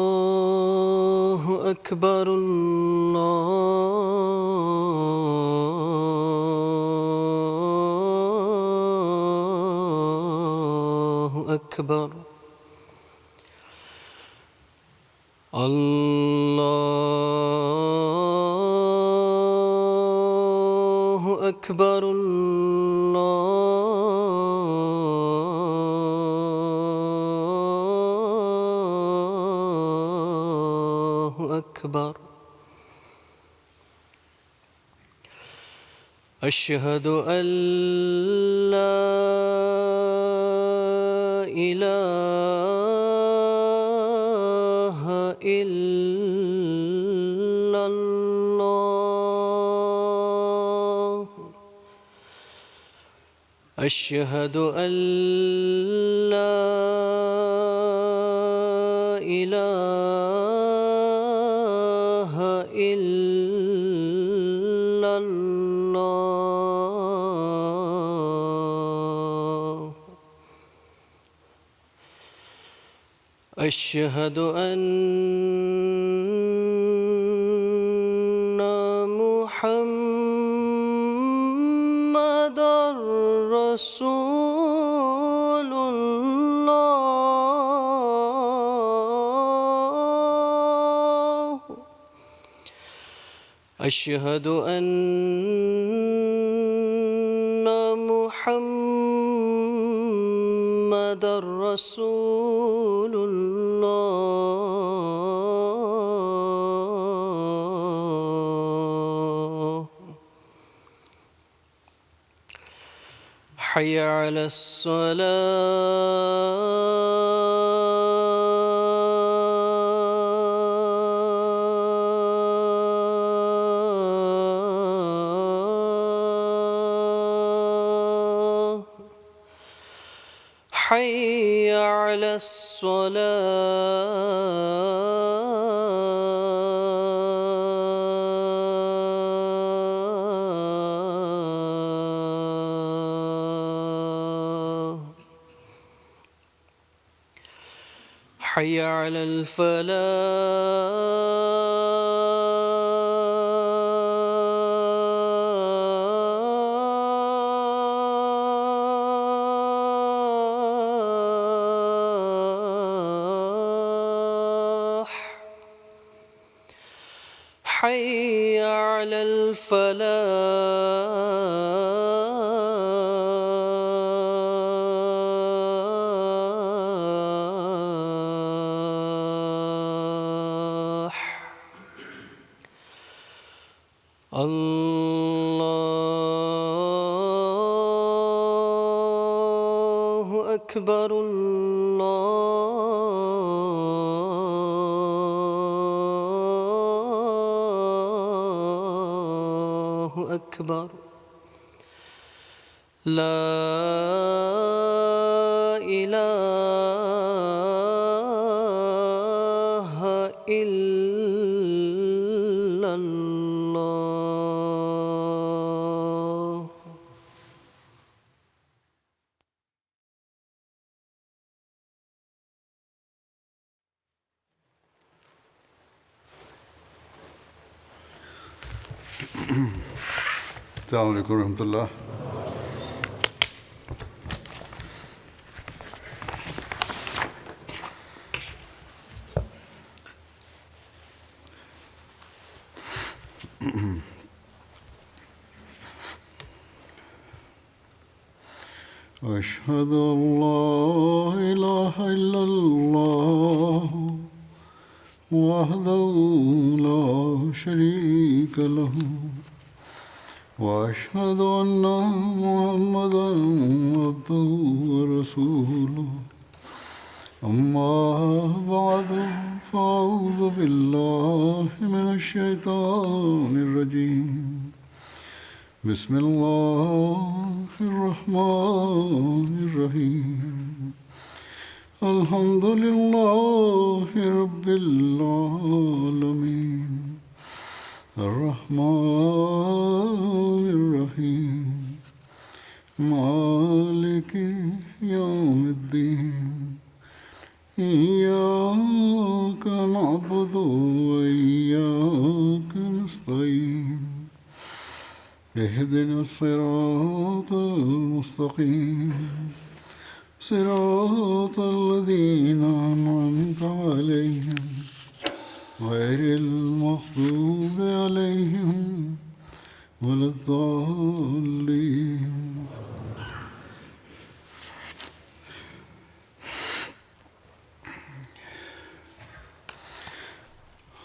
الله أكبر الله أكبر الله أكبر الله أكبر أشهد أن لا إله إلا الله أشهد أن لا إله إلا الله أشهد أن محمدًا رسول الله أشهد أن محمدًا رسول الله حي على الصلاة حي على الصلاة حي على الفلاح حي على الفلاح الله أكبر الله أكبر لا إله إلا الله السلام علیکم ورحمۃ اللہ. أشهد أن لا إله إلا الله وحده لا شريك له وأشهد أن محمدًا عبده ورسوله أما بعد فأعوذ بالله من الشيطان الرجيم بسم الله الرحمن الرحيم الحمد لله رب العالمين الرحمن الرحيم مالك اهدنا الصراط المستقيم صراط الذين أنعمت عليهم غير المغضوب عليهم ولا الضالين.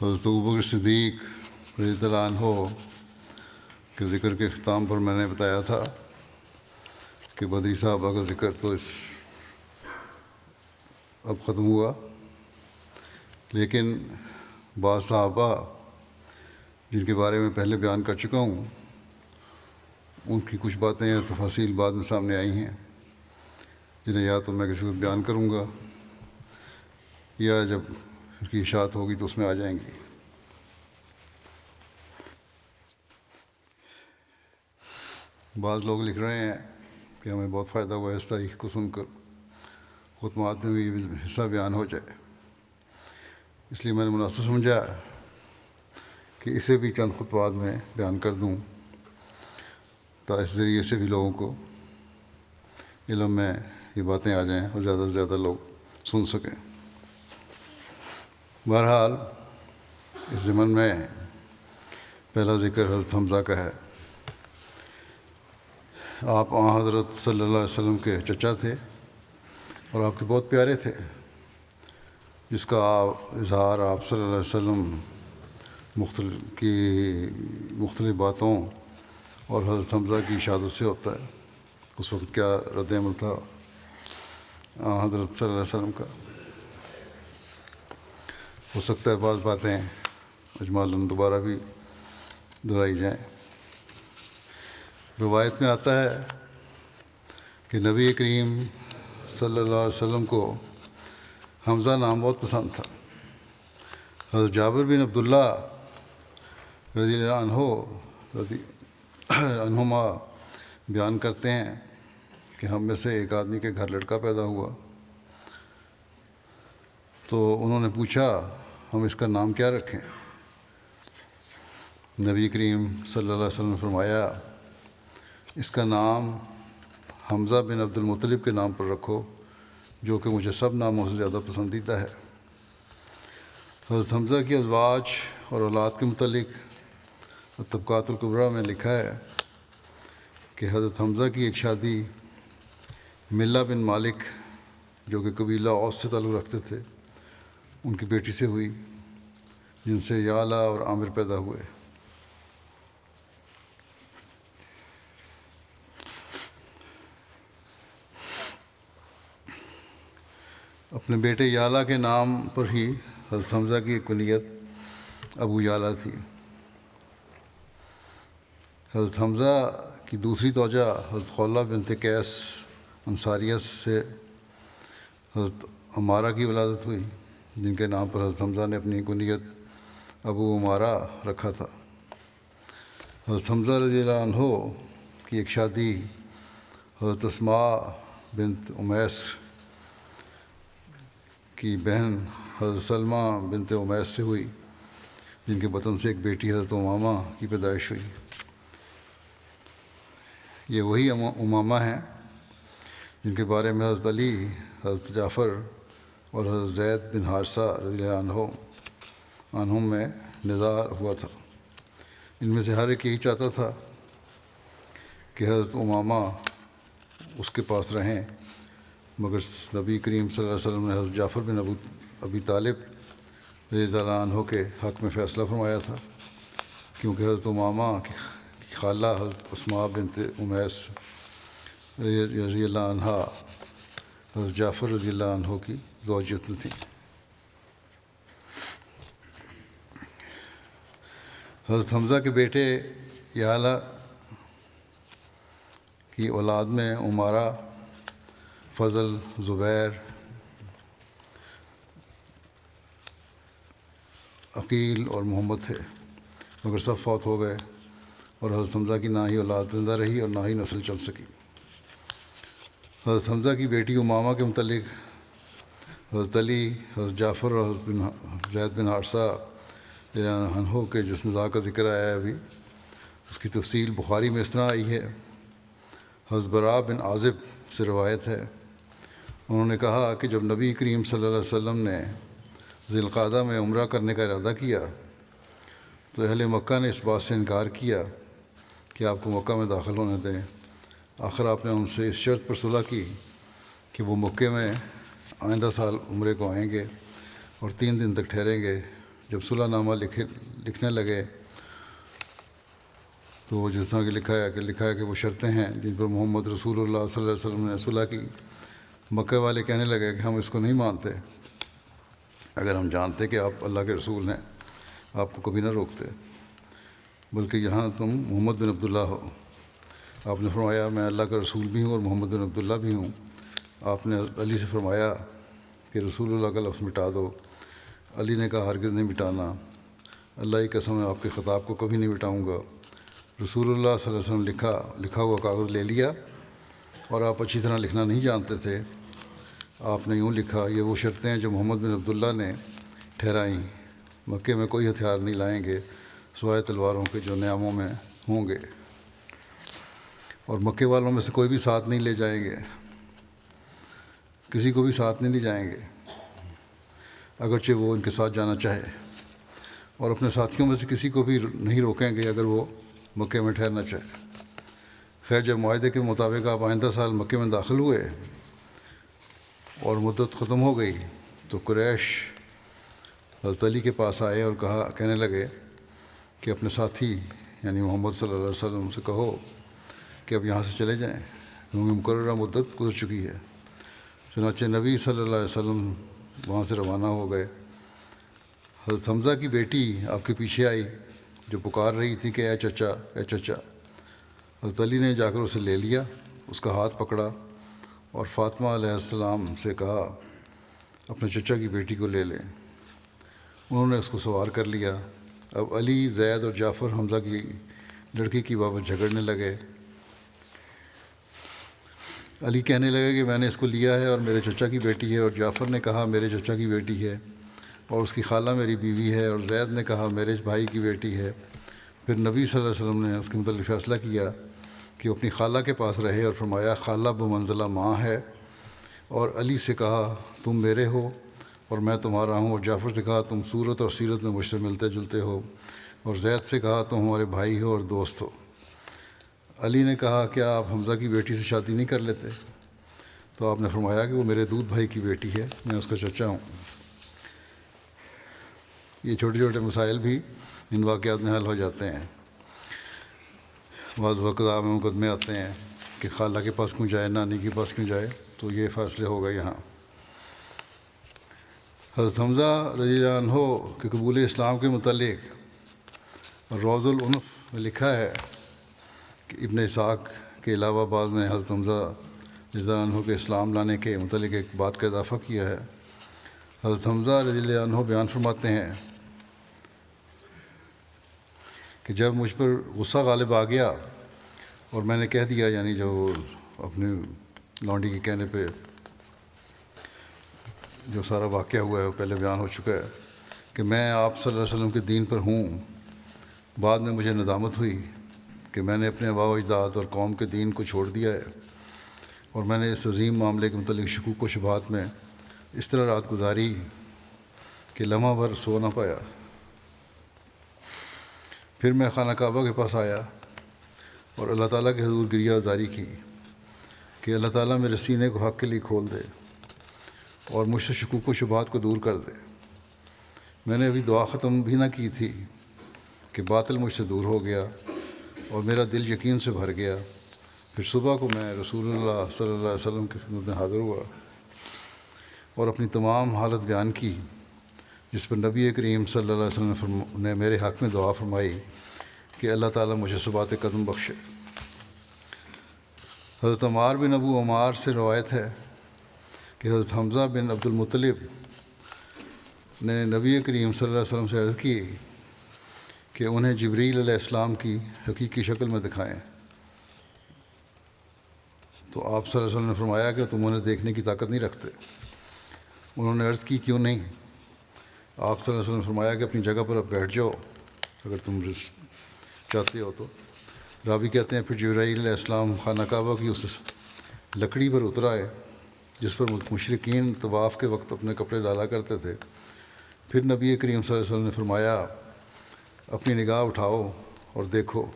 حضرت ابوبکر صدیق رضی اللہ عنہ کے ذکر کے اختتام پر میں نے بتایا تھا کہ بدری صحابہ کا ذکر تو اب ختم ہوا، لیکن بعض صحابہ جن کے بارے میں پہلے بیان کر چکا ہوں ان کی کچھ باتیں یا تفاصیل بعد میں سامنے آئی ہیں، جنہیں یا تو میں کسی وقت بیان کروں گا یا جب ان کی اشاعت ہوگی تو اس میں آ جائیں گی۔ بعض لوگ لکھ رہے ہیں کہ ہمیں بہت فائدہ ہوا اس تاریخ کو سن کر، خطبات میں بھی حصہ بیان ہو جائے، اس لیے میں نے مناسب سمجھا کہ اسے بھی چند خطبات میں بیان کر دوں تاکہ اس ذریعے سے بھی لوگوں کو علم میں یہ باتیں آ جائیں اور زیادہ سے زیادہ لوگ سن سکیں۔ بہرحال اس ضمن میں پہلا ذکر حضرت حمزہ کا ہے۔ آپ حضرت صلی اللہ علیہ وسلم کے چچا تھے اور آپ کے بہت پیارے تھے، جس کا اظہار آپ صلی اللہ علیہ وسلم مختلف باتوں اور حضرت حمزہ کی شہادت سے ہوتا ہے۔ اس وقت کیا رد عمل تھا حضرت صلی اللہ علیہ وسلم کا، ہو سکتا ہے بعض باتیں اجمالاً دوبارہ بھی دہرائی جائیں۔ روایت میں آتا ہے کہ نبی کریم صلی اللہ علیہ وسلم کو حمزہ نام بہت پسند تھا۔ حضرت جابر بن عبداللہ رضی اللہ عنہما بیان کرتے ہیں کہ ہم میں سے ایک آدمی کے گھر لڑکا پیدا ہوا تو انہوں نے پوچھا ہم اس کا نام کیا رکھیں؟ نبی کریم صلی اللہ علیہ وسلم نے فرمایا اس کا نام حمزہ بن عبد المطلب کے نام پر رکھو، جو کہ مجھے سب ناموں سے زیادہ پسندیدہ ہے۔ حضرت حمزہ کی ازواج اور اولاد کے متعلق طبقات الکبریٰ میں لکھا ہے کہ حضرت حمزہ کی ایک شادی ملہ بن مالک جو کہ قبیلہ اوس سے تعلق رکھتے تھے ان کی بیٹی سے ہوئی، جن سے یعلا اور عامر پیدا ہوئے۔ اپنے بیٹے یعلا کے نام پر ہی حضرت حمزہ کی ایک کنیت ابو یعلا تھی۔ حضرت حمزہ کی دوسری زوجہ حضرت خولہ بنت قیس انصاریہ سے حضرت عمارہ کی ولادت ہوئی، جن کے نام پر حضرت حمزہ نے اپنی کنیت ابو عمارہ رکھا تھا۔ حضرت حمزہ رضی اللہ عنہ کی ایک شادی حضرت اسماء بنت امیس کی بہن حضرت سلمہ بنت امیس سے ہوئی، جن کے بطن سے ایک بیٹی حضرت امامہ کی پیدائش ہوئی۔ یہ وہی امامہ ہیں جن کے بارے میں حضرت علی، حضرت جعفر اور حضرت زید بن حارثہ رضی اللہ عنہم میں نزاع ہوا تھا۔ ان میں سے ہر ایک یہی چاہتا تھا کہ حضرت امامہ اس کے پاس رہیں، مگر نبی کریم صلی اللہ علیہ وسلم نے حضرت جعفر بن ابی طالب رضی اللہ عنہ کے حق میں فیصلہ فرمایا تھا، کیونکہ حضرت امامہ کی خالہ حضرت اسماء بنت امیس رضی اللہ عنہ حضرت جعفر رضی اللہ عنہ کی زوجیت میں تھی۔ حضرت حمزہ کے بیٹے یعلا کی اولاد میں عمارہ، فضل، زبیر، عقیل اور محمد تھے، مگر سب فوت ہو گئے اور حضرت حمزہ کی نہ ہی اولاد زندہ رہی اور نہ ہی نسل چل سکی۔ حضرت حمزہ کی بیٹی امامہ کے متعلق حضرت علی، حضرت جعفر اور حضرت زید بن حارثہ عنہ کے جس نزاع کا ذکر آیا ہے ابھی، اس اس کی تفصیل بخاری میں اس طرح آئی ہے۔ حضرت براء بن عازب سے روایت ہے، انہوں نے کہا کہ جب نبی کریم صلی اللہ علیہ وسلم نے ذی القعدہ میں عمرہ کرنے کا ارادہ کیا تو اہل مکہ نے اس بات سے انکار کیا کہ آپ کو مکہ میں داخل ہونے دیں۔ آخر آپ نے ان سے اس شرط پر صلح کی کہ وہ مکے میں آئندہ سال عمرے کو آئیں گے اور 3 دن تک ٹھہریں گے۔ جب صلح نامہ لکھنے لگے تو وہ جس طرح کہ لکھا ہے کہ وہ شرطیں ہیں جن پر محمد رسول اللہ صلی اللہ علیہ وسلم نے صلح کی۔ مکہ والے کہنے لگے کہ ہم اس کو نہیں مانتے، اگر ہم جانتے کہ آپ اللہ کے رسول ہیں آپ کو کبھی نہ روکتے، بلکہ یہاں تم محمد بن عبداللہ ہو۔ آپ نے فرمایا میں اللہ کا رسول بھی ہوں اور محمد بن عبداللہ بھی ہوں۔ آپ نے علی سے فرمایا کہ رسول اللہ کا لفظ مٹا دو۔ علی نے کہا ہرگز نہیں مٹانا، اللہ کی قسم میں آپ کے خطاب کو کبھی نہیں مٹاؤں گا۔ رسول اللہ صلی اللہ علیہ وسلم لکھا ہوا کاغذ لے لیا، اور آپ اچھی طرح لکھنا نہیں جانتے تھے۔ آپ نے یوں لکھا، یہ وہ شرطیں ہیں جو محمد بن عبداللہ نے ٹھہرائیں، مکے میں کوئی ہتھیار نہیں لائیں گے سوائے تلواروں کے جو نیاموں میں ہوں گے، اور مکے والوں میں سے کوئی بھی ساتھ نہیں لے جائیں گے، کسی کو بھی ساتھ نہیں لے جائیں گے اگرچہ وہ ان کے ساتھ جانا چاہے، اور اپنے ساتھیوں میں سے کسی کو بھی نہیں روکیں گے اگر وہ مکے میں ٹھہرنا چاہے۔ خیر جب معاہدے کے مطابق آپ آئندہ سال مکے میں داخل ہوئے اور مدت ختم ہو گئی تو قریش حضرت علی کے پاس آئے اور کہنے لگے کہ اپنے ساتھی یعنی محمد صلی اللہ علیہ وسلم سے کہو کہ اب یہاں سے چلے جائیں کیونکہ مقررہ مدت گزر چکی ہے۔ چنانچہ نبی صلی اللہ علیہ وسلم وہاں سے روانہ ہو گئے۔ حضرت حمزہ کی بیٹی آپ کے پیچھے آئی جو پکار رہی تھی کہ اے چچا اے چچا۔ حضرت علی نے جا کر اسے لے لیا، اس کا ہاتھ پکڑا اور فاطمہ علیہ السلام سے کہا اپنے چچا کی بیٹی کو لے لیں۔ انہوں نے اس کو سوار کر لیا۔ اب علی، زید اور جعفر حمزہ کی لڑکی کی بابت جھگڑنے لگے۔ علی کہنے لگے کہ میں نے اس کو لیا ہے اور میرے چچا کی بیٹی ہے، اور جعفر نے کہا میرے چچا کی بیٹی ہے اور اس کی خالہ میری بیوی ہے، اور زید نے کہا میرے بھائی کی بیٹی ہے۔ پھر نبی صلی اللہ علیہ وسلم نے اس کے متعلق فیصلہ کیا کہ وہ اپنی خالہ کے پاس رہے اور فرمایا خالہ بمنزلہ ماں ہے، اور علی سے کہا تم میرے ہو اور میں تمہارا ہوں، اور جعفر سے کہا تم صورت اور سیرت میں مجھ سے ملتے جلتے ہو، اور زید سے کہا تم ہمارے بھائی ہو اور دوست ہو۔ علی نے کہا کیا آپ حمزہ کی بیٹی سے شادی نہیں کر لیتے؟ تو آپ نے فرمایا کہ وہ میرے دودھ بھائی کی بیٹی ہے، میں اس کا چچا ہوں۔ یہ چھوٹے چھوٹے مسائل بھی ان واقعات میں حل ہو جاتے ہیں۔ بعض وقت میں مقدمے آتے ہیں کہ خالہ کے پاس کیوں جائے، نانی کے پاس کیوں جائے، تو یہ فیصلے ہو گئے یہاں۔ حضرت حمزہ رضی اللہ عنہ کے قبول اسلام کے متعلق روض العنف میں لکھا ہے کہ ابن اسحاق کے علاوہ بعض نے حضرت حمزہ رضی اللہ عنہ کے اسلام لانے کے متعلق ایک بات کا اضافہ کیا ہے۔ حضرت حمزہ رضی اللہ عنہ بیان فرماتے ہیں کہ جب مجھ پر غصہ غالب آ گیا اور میں نے کہہ دیا، یعنی جو اپنی لونڈی کے کہنے پہ جو سارا واقعہ ہوا ہے وہ پہلے بیان ہو چکا ہے کہ میں آپ صلی اللہ علیہ وسلم کے دین پر ہوں، بعد میں مجھے ندامت ہوئی کہ میں نے اپنے آباء و اجداد اور قوم کے دین کو چھوڑ دیا ہے، اور میں نے اس عظیم معاملے کے متعلق شکوک و شبہات میں اس طرح رات گزاری کہ لمحہ بھر سو نہ پایا۔ پھر میں خانہ کعبہ کے پاس آیا اور اللہ تعالیٰ کے حضور گریہ وزاری کی کہ اللہ تعالیٰ میرے سینے کو حق کے لیے کھول دے اور مجھ سے شکوک و شبہات کو دور کر دے۔ میں نے ابھی دعا ختم بھی نہ کی تھی کہ باطل مجھ سے دور ہو گیا اور میرا دل یقین سے بھر گیا۔ پھر صبح کو میں رسول اللہ صلی اللہ علیہ وسلم کی خدمت میں حاضر ہوا اور اپنی تمام حالت بیان کی، جس پر نبی کریم صلی اللہ علیہ وسلم نے میرے حق میں دعا فرمائی کہ اللہ تعالیٰ مجھے ثبات قدم بخشے۔ حضرت عمار بن ابو عمار سے روایت ہے کہ حضرت حمزہ بن عبد المطلب نے نبی کریم صلی اللہ علیہ وسلم سے عرض کی کہ انہیں جبریل علیہ السلام کی حقیقی شکل میں دکھائیں، تو آپ صلی اللہ علیہ وسلم نے فرمایا کہ تم انہیں دیکھنے کی طاقت نہیں رکھتے۔ انہوں نے عرض کی کیوں نہیں؟ آپ صلی اللہ علیہ وسلم نے فرمایا کہ اپنی جگہ پر اب بیٹھ جاؤ اگر تم چاہتے ہو تو۔ راوی کہتے ہیں پھر جبرائیل علیہ السلام خانہ کعبہ کی اس لکڑی پر اتر آئے جس پر مشرکین طواف کے وقت اپنے کپڑے ڈالا کرتے تھے۔ پھر نبی کریم صلی اللہ علیہ وسلم نے فرمایا اپنی نگاہ اٹھاؤ اور دیکھو۔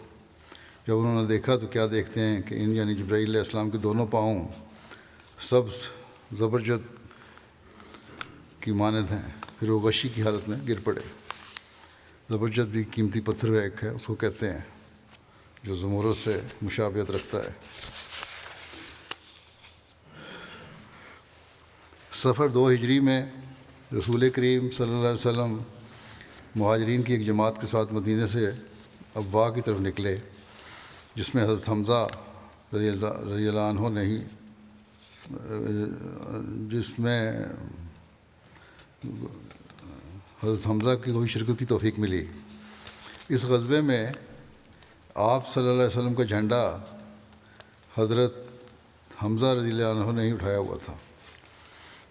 جب انہوں نے دیکھا تو کیا دیکھتے ہیں کہ ان یعنی جبرائیل علیہ السلام کے دونوں پاؤں سبز زبرجد کی مانند ہیں۔ پھر وہ غشی کی حالت میں گر پڑے۔ زبرجد بھی قیمتی پتھر ایک ہے، اس کو کہتے ہیں، جو زمرد سے مشابہت رکھتا ہے۔ سفر 2 ہجری میں رسول کریم صلی اللہ علیہ وسلم مہاجرین کی ایک جماعت کے ساتھ مدینے سے ابوا کی طرف نکلے، جس میں حضرت حمزہ رضی اللہ عنہ حضرت حمزہ کی کوئی شرکت کی توفیق ملی۔ اس غزوے میں آپ صلی اللہ علیہ وسلم کا جھنڈا حضرت حمزہ رضی اللہ عنہ نے ہی اٹھایا ہوا تھا،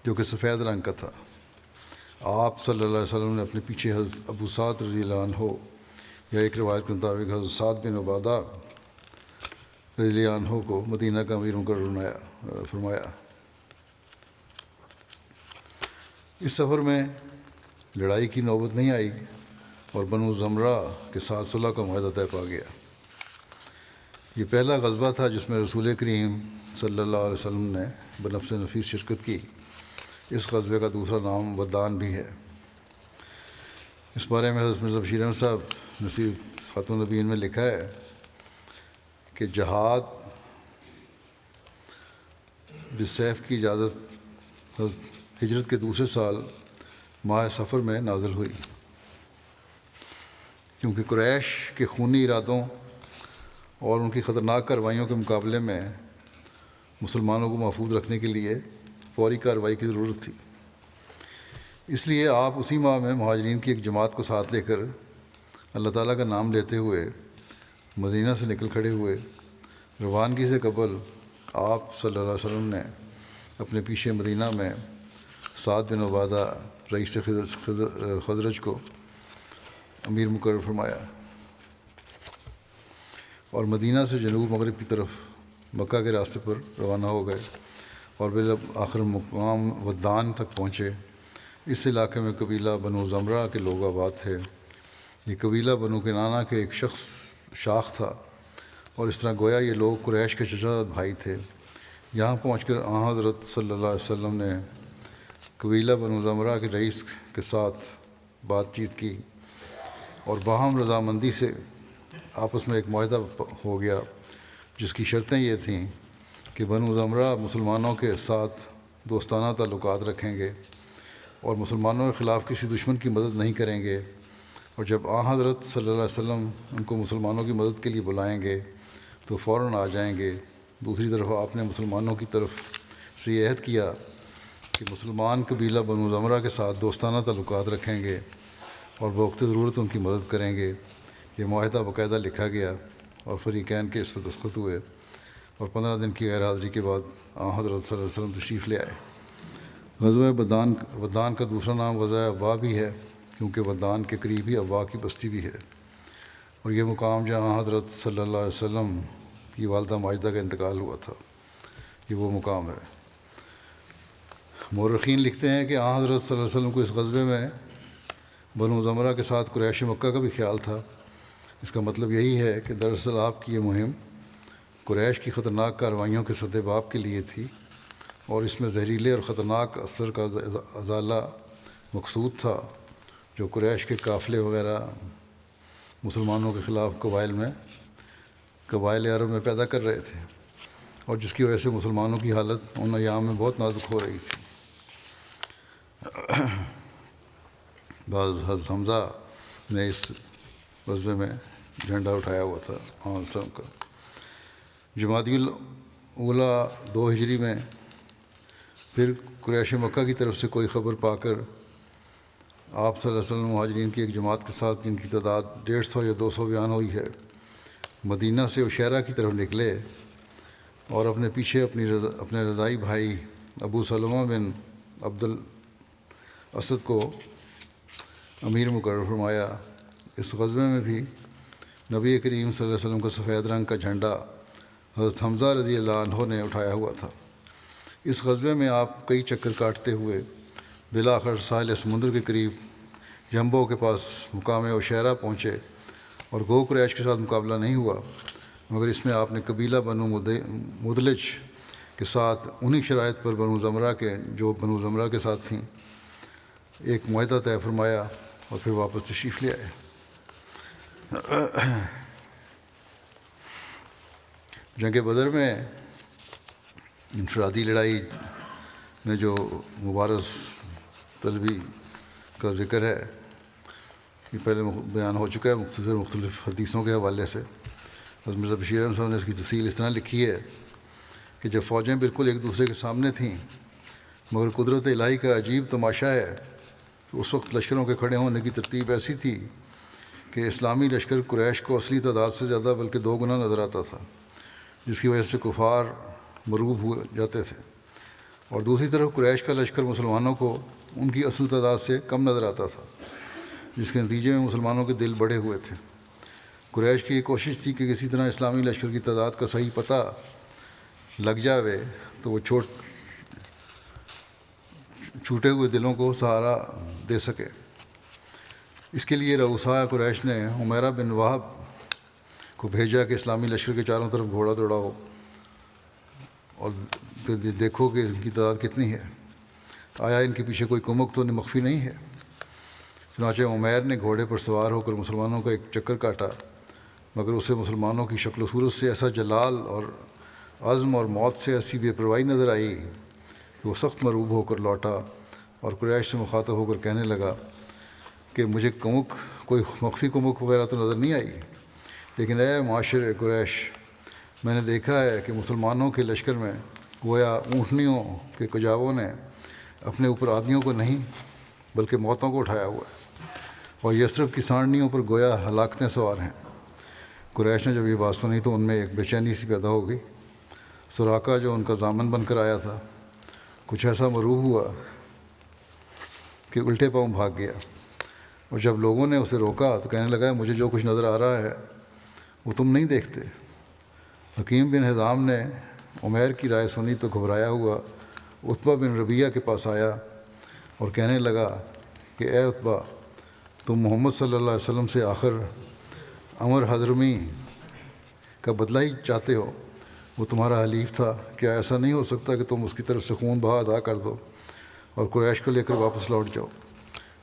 جو کہ سفید رنگ کا تھا۔ آپ صلی اللہ علیہ وسلم نے اپنے پیچھے حضرت ابو سعد رضی اللہ عنہ، یا ایک روایت کے مطابق حضرت سعد بن عبادہ رضی اللہ عنہ کو مدینہ کا امیر مقرر فرمایا۔ اس سفر میں لڑائی کی نوبت نہیں آئی اور بنو زمرہ کے ساتھ صلح کا معاہدہ طے پا گیا۔ یہ پہلا غزوہ تھا جس میں رسول کریم صلی اللہ علیہ وسلم نے بنفس نفیس شرکت کی۔ اس غزوے کا دوسرا نام ودان بھی ہے۔ اس بارے میں حضرت مرزا بشیر احمد صاحب نصیحت خاتون النبیین میں لکھا ہے کہ جہاد بالسیف کی اجازت ہجرت کے دوسرے سال ماہ سفر میں نازل ہوئی، کیونکہ قریش کے خونی ارادوں اور ان کی خطرناک کارروائیوں کے مقابلے میں مسلمانوں کو محفوظ رکھنے کے لیے فوری کارروائی کی ضرورت تھی۔ اس لیے آپ اسی ماہ میں مہاجرین کی ایک جماعت کو ساتھ لے کر اللہ تعالیٰ کا نام لیتے ہوئے مدینہ سے نکل کھڑے ہوئے۔ روانگی سے قبل آپ صلی اللہ علیہ وسلم نے اپنے پیچھے مدینہ میں سعد بن عبادہ رئیس خزرج کو امیر مقرر فرمایا اور مدینہ سے جنوب مغرب کی طرف مکہ کے راستے پر روانہ ہو گئے اور بالآخر مقام ودان تک پہنچے۔ اس علاقے میں قبیلہ بنو زمرہ کے لوگ آباد تھے۔ یہ قبیلہ بنو کنانہ کے ایک شاخ تھا، اور اس طرح گویا یہ لوگ قریش کے چچا بھائی تھے۔ یہاں پہنچ کر حضرت صلی اللہ علیہ وسلم نے قبیلہ بنو زمرہ کے رئیس کے ساتھ بات چیت کی اور باہم رضامندی سے آپس میں ایک معاہدہ ہو گیا، جس کی شرطیں یہ تھیں کہ بنو زمرہ مسلمانوں کے ساتھ دوستانہ تعلقات رکھیں گے اور مسلمانوں کے خلاف کسی دشمن کی مدد نہیں کریں گے، اور جب حضرت صلی اللہ علیہ وسلم ان کو مسلمانوں کی مدد کے لیے بلائیں گے تو فوراً آ جائیں گے۔ دوسری طرف آپ نے مسلمانوں کی طرف سے یہ عہد کیا کہ مسلمان قبیلہ بنو زمرہ کے ساتھ دوستانہ تعلقات رکھیں گے اور بوقت ضرورت ان کی مدد کریں گے۔ یہ معاہدہ باقاعدہ لکھا گیا اور فریقین کے اس پر دستخط ہوئے، اور 15 دن کی غیر حاضری کے بعد حضرت صلی اللہ علیہ وسلم تشریف لے آئے۔ غزوہ ودان کا دوسرا نام غزوہ ابوا بھی ہے، کیونکہ ودان کے قریب ہی ابوا کی بستی بھی ہے، اور یہ مقام جہاں حضرت صلی اللہ علیہ وسلم کی والدہ ماجدہ کا انتقال ہوا تھا، یہ وہ مقام ہے۔ مورخین لکھتے ہیں کہ حضرت صلی اللہ علیہ وسلم کو اس غزوے میں بنو زمرہ کے ساتھ قریش مکہ کا بھی خیال تھا۔ اس کا مطلب یہی ہے کہ دراصل آپ کی یہ مہم قریش کی خطرناک کارروائیوں کے سد باب کے لیے تھی، اور اس میں زہریلے اور خطرناک اثر کا ازالہ مقصود تھا، جو قریش کے قافلے وغیرہ مسلمانوں کے خلاف قبائل عرب میں پیدا کر رہے تھے، اور جس کی وجہ سے مسلمانوں کی حالت ان ایام میں بہت نازک ہو رہی تھی۔ بعض حضرت حمزہ نے اس غزوے میں جھنڈا اٹھایا ہوا تھا وسلم کا۔ جمادی الاولیٰ 2 ہجری میں پھر قریش مکہ کی طرف سے کوئی خبر پا کر آپ صلی اللہ علیہ وسلم مہاجرین کی ایک جماعت کے ساتھ، جن کی تعداد 150 یا 200 بیان ہوئی ہے، مدینہ سے عشیرہ کی طرف نکلے اور اپنے پیچھے اپنے رضائی بھائی ابو سلمہ بن عبد الاسد کو امیر مقرر فرمایا۔ اس غزوے میں بھی نبی کریم صلی اللہ علیہ وسلم کا سفید رنگ کا جھنڈا حضرت حمزہ رضی اللہ عنہ نے اٹھایا ہوا تھا۔ اس غزوے میں آپ کئی چکر کاٹتے ہوئے بالآخر ساحل سمندر کے قریب جنبو کے پاس مقام عشیرہ پہنچے، اور گو قریش کے ساتھ مقابلہ نہیں ہوا، مگر اس میں آپ نے قبیلہ بنو مدلج کے ساتھ انہی شرائط پر بنو زمرہ کے ساتھ تھیں ایک معاہدہ طے فرمایا اور پھر واپس تشریف لے آئے۔ جنگ بدر میں انفرادی لڑائی میں جو مبارز طلبی کا ذکر ہے یہ پہلے بیان ہو چکا ہے مختلف حدیثوں کے حوالے سے۔ حضرت مرزا بشیر احمد صاحب نے اس کی تفصیل اس طرح لکھی ہے کہ جب فوجیں بالکل ایک دوسرے کے سامنے تھیں، مگر قدرت الہی کا عجیب تماشا ہے کہ اس وقت لشکروں کے کھڑے ہونے کی ترتیب ایسی تھی کہ اسلامی لشکر قریش کو اصلی تعداد سے زیادہ بلکہ 2 گنا نظر آتا تھا، جس کی وجہ سے کفار مرعوب ہو جاتے تھے، اور دوسری طرف قریش کا لشکر مسلمانوں کو ان کی اصل تعداد سے کم نظر آتا تھا، جس کے نتیجے میں مسلمانوں کے دل بڑھے ہوئے تھے۔ قریش کی یہ کوشش تھی کہ کسی طرح اسلامی لشکر کی تعداد کا صحیح پتہ لگ جاوے تو وہ چھوٹے ہوئے دلوں کو سہارا دے سکے۔ اس کے لیے رؤساء قریش نے عمیرہ بن وہب کو بھیجا کہ اسلامی لشکر کے چاروں طرف گھوڑا دوڑاؤ اور دیکھو کہ ان کی تعداد کتنی ہے، آیا ان کے پیچھے کوئی کمک تو مخفی نہیں ہے۔ چنانچہ عمیر نے گھوڑے پر سوار ہو کر مسلمانوں کا ایک چکر کاٹا، مگر اسے مسلمانوں کی شکل و صورت سے ایسا جلال اور عزم اور موت سے ایسی بے پرواہی نظر آئی کہ وہ سخت مرعوب ہو کر لوٹا اور قریش سے مخاطب ہو کر کہنے لگا کہ مجھے کوئی مخفی کمک وغیرہ تو نظر نہیں آئی، لیکن اے معاشر قریش، میں نے دیکھا ہے کہ مسلمانوں کے لشکر میں گویا اونٹنیوں کے کجاووں نے اپنے اوپر آدمیوں کو نہیں بلکہ موتوں کو اٹھایا ہوا ہے، اور یثرب کی سانڈنیوں پر گویا ہلاکتیں سوار ہیں۔ قریش نے جب یہ بات سنی تو ان میں ایک بے چینی سی پیدا ہو گئی۔ سراقہ جو ان کا ضامن بن کر آیا تھا کچھ ایسا مرعوب ہوا کہ الٹے پاؤں بھاگ گیا، اور جب لوگوں نے اسے روکا تو کہنے لگا مجھے جو کچھ نظر آ رہا ہے وہ تم نہیں دیکھتے۔ حکیم بن حزام نے عمیر کی رائے سنی تو گھبرایا ہوا عتبہ بن ربیعہ کے پاس آیا اور کہنے لگا کہ اے عتبہ، تم محمد صلی اللہ علیہ وسلم سے آخر عمر حضرمی کا بدلہ ہی چاہتے ہو، وہ تمہارا حلیف تھا، کیا ایسا نہیں ہو سکتا کہ تم اس کی طرف سے خون بہا ادا کر دو اور قریش کو لے کر واپس لوٹ جاؤ؟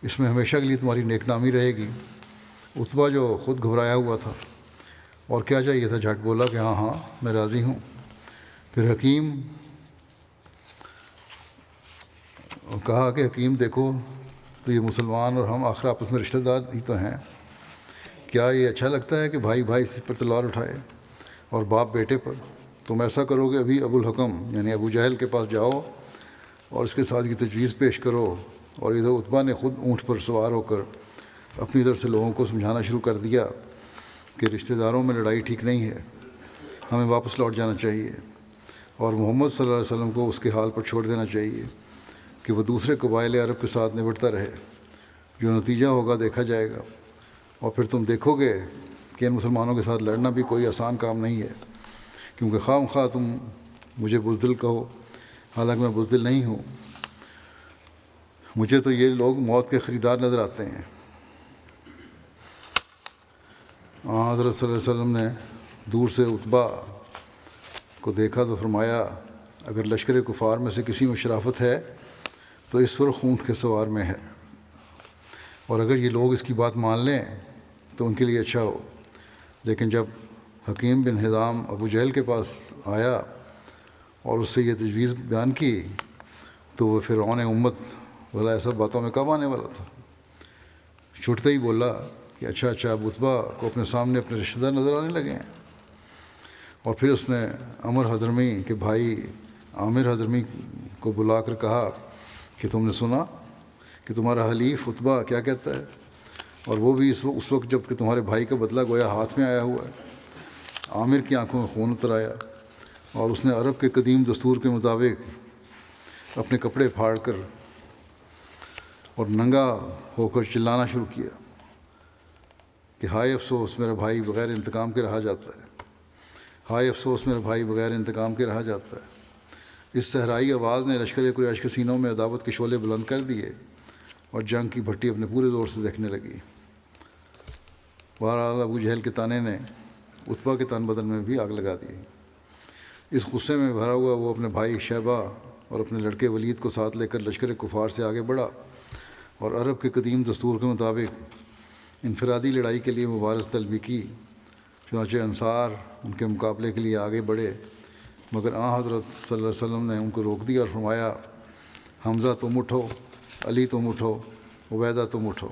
اس میں ہمیشہ کے لیے تمہاری نیک نامی رہے گی۔ عتبہ جو خود گھبرایا ہوا تھا اور کیا چاہیے تھا جھٹ بولا کہ ہاں ہاں میں راضی ہوں۔ پھر حکیم کہا کہ حکیم دیکھو تو یہ مسلمان اور ہم آخر آپس میں رشتہ دار ہی تو ہیں، کیا یہ اچھا لگتا ہے کہ بھائی بھائی پر تلوار اٹھائے اور باپ بیٹے پر؟ تم ایسا کرو کہ ابھی ابو الحکم یعنی ابو جہل کے پاس جاؤ اور اس کے ساتھ کی تجویز پیش کرو، اور ادھر عتبہ نے خود اونٹ پر سوار ہو کر اپنی طرف سے لوگوں کو سمجھانا شروع کر دیا کہ رشتہ داروں میں لڑائی ٹھیک نہیں ہے، ہمیں واپس لوٹ جانا چاہیے اور محمد صلی اللہ علیہ وسلم کو اس کے حال پر چھوڑ دینا چاہیے کہ وہ دوسرے قبائل عرب کے ساتھ نبٹتا رہے، جو نتیجہ ہوگا دیکھا جائے گا، اور پھر تم دیکھو گے کہ ان مسلمانوں کے ساتھ لڑنا بھی کوئی آسان کام نہیں ہے، کیونکہ خواہ مخواہ تم مجھے بزدل کہو، حالانکہ میں بزدل نہیں ہوں، مجھے تو یہ لوگ موت کے خریدار نظر آتے ہیں۔ حضرت صلی اللہ علیہ وسلم نے دور سے عتبہ کو دیکھا تو فرمایا اگر لشکر کفار میں سے کسی میں شرافت ہے تو اس سرخ اونٹ کے سوار میں ہے، اور اگر یہ لوگ اس کی بات مان لیں تو ان کے لیے اچھا ہو۔ لیکن جب حکیم بن حزام ابو جہل کے پاس آیا اور اس سے یہ تجویز بیان کی تو وہ فرعون امت بھلا ایسا باتوں میں کب آنے والا تھا، چھوٹتے ہی بولا کہ اچھا اب عتبہ کو اپنے سامنے اپنے رشتہ دار نظر آنے لگے ہیں۔ اور پھر اس نے عمر حضرمی کے بھائی عامر حضرمی کو بلا کر کہا کہ تم نے سنا کہ تمہارا حلیف عتبہ کیا کہتا ہے، اور وہ بھی اس وقت جب کہ تمہارے بھائی کا بدلہ گویا ہاتھ میں آیا ہوا ہے۔ عامر کی آنکھوں میں خون اتر آیا اور اس نے عرب کے قدیم دستور کے مطابق اپنے کپڑے پھاڑ کر اور ننگا ہو کر چلانا شروع کیا کہ ہائے افسوس میرا بھائی بغیر انتقام کے رہا جاتا ہے، ہائے افسوس میرا بھائی بغیر انتقام کے رہا جاتا ہے۔ اس صحرائی آواز نے لشکر قریش کے سینوں میں عداوت کے شعلے بلند کر دیے اور جنگ کی بھٹی اپنے پورے زور سے دیکھنے لگی۔ بہرحال ابو جہل کے تانے نے عتبہ کے تن بدن میں بھی آگ لگا دی۔ اس غصے میں بھرا ہوا وہ اپنے بھائی شیبہ اور اپنے لڑکے ولید کو ساتھ لے کر لشکر کفار سے آگے بڑھا اور عرب کے قدیم دستور کے مطابق انفرادی لڑائی کے لیے مبارز طلبی کی۔ چنانچہ انصار ان کے مقابلے کے لیے آگے بڑھے، مگر حضرت صلی اللہ علیہ وسلم نے ان کو روک دیا اور فرمایا، حمزہ تم اٹھو، علی تم اٹھو، عبیدہ تم اٹھو۔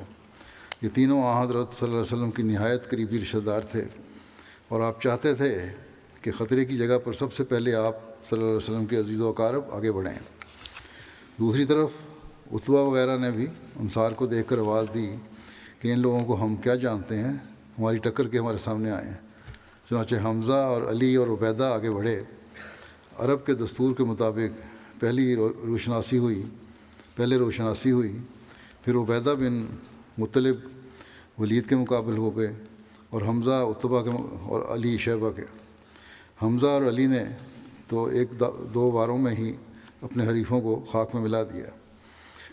یہ تینوں حضرت صلی اللہ علیہ وسلم کی نہایت قریبی رشتہ دار تھے، اور آپ چاہتے تھے کہ خطرے کی جگہ پر سب سے پہلے آپ صلی اللہ علیہ وسلم کے عزیز و اقارب آگے بڑھیں۔ دوسری طرف عتبہ وغیرہ نے بھی انصار کو دیکھ کر آواز دی کہ ان لوگوں کو ہم کیا جانتے ہیں، ہماری ٹکر کے ہمارے سامنے آئے ہیں۔ چنانچہ حمزہ اور علی اور عبیدہ آگے بڑھے۔ عرب کے دستور کے مطابق پہلے روشناسی ہوئی، پھر عبیدہ بن مطلب ولید کے مقابل ہو گئے، اور حمزہ عتبہ کے اور علی شیبہ کے۔ حمزہ اور علی نے تو ایک دو باروں میں ہی اپنے حریفوں کو خاک میں ملا دیا،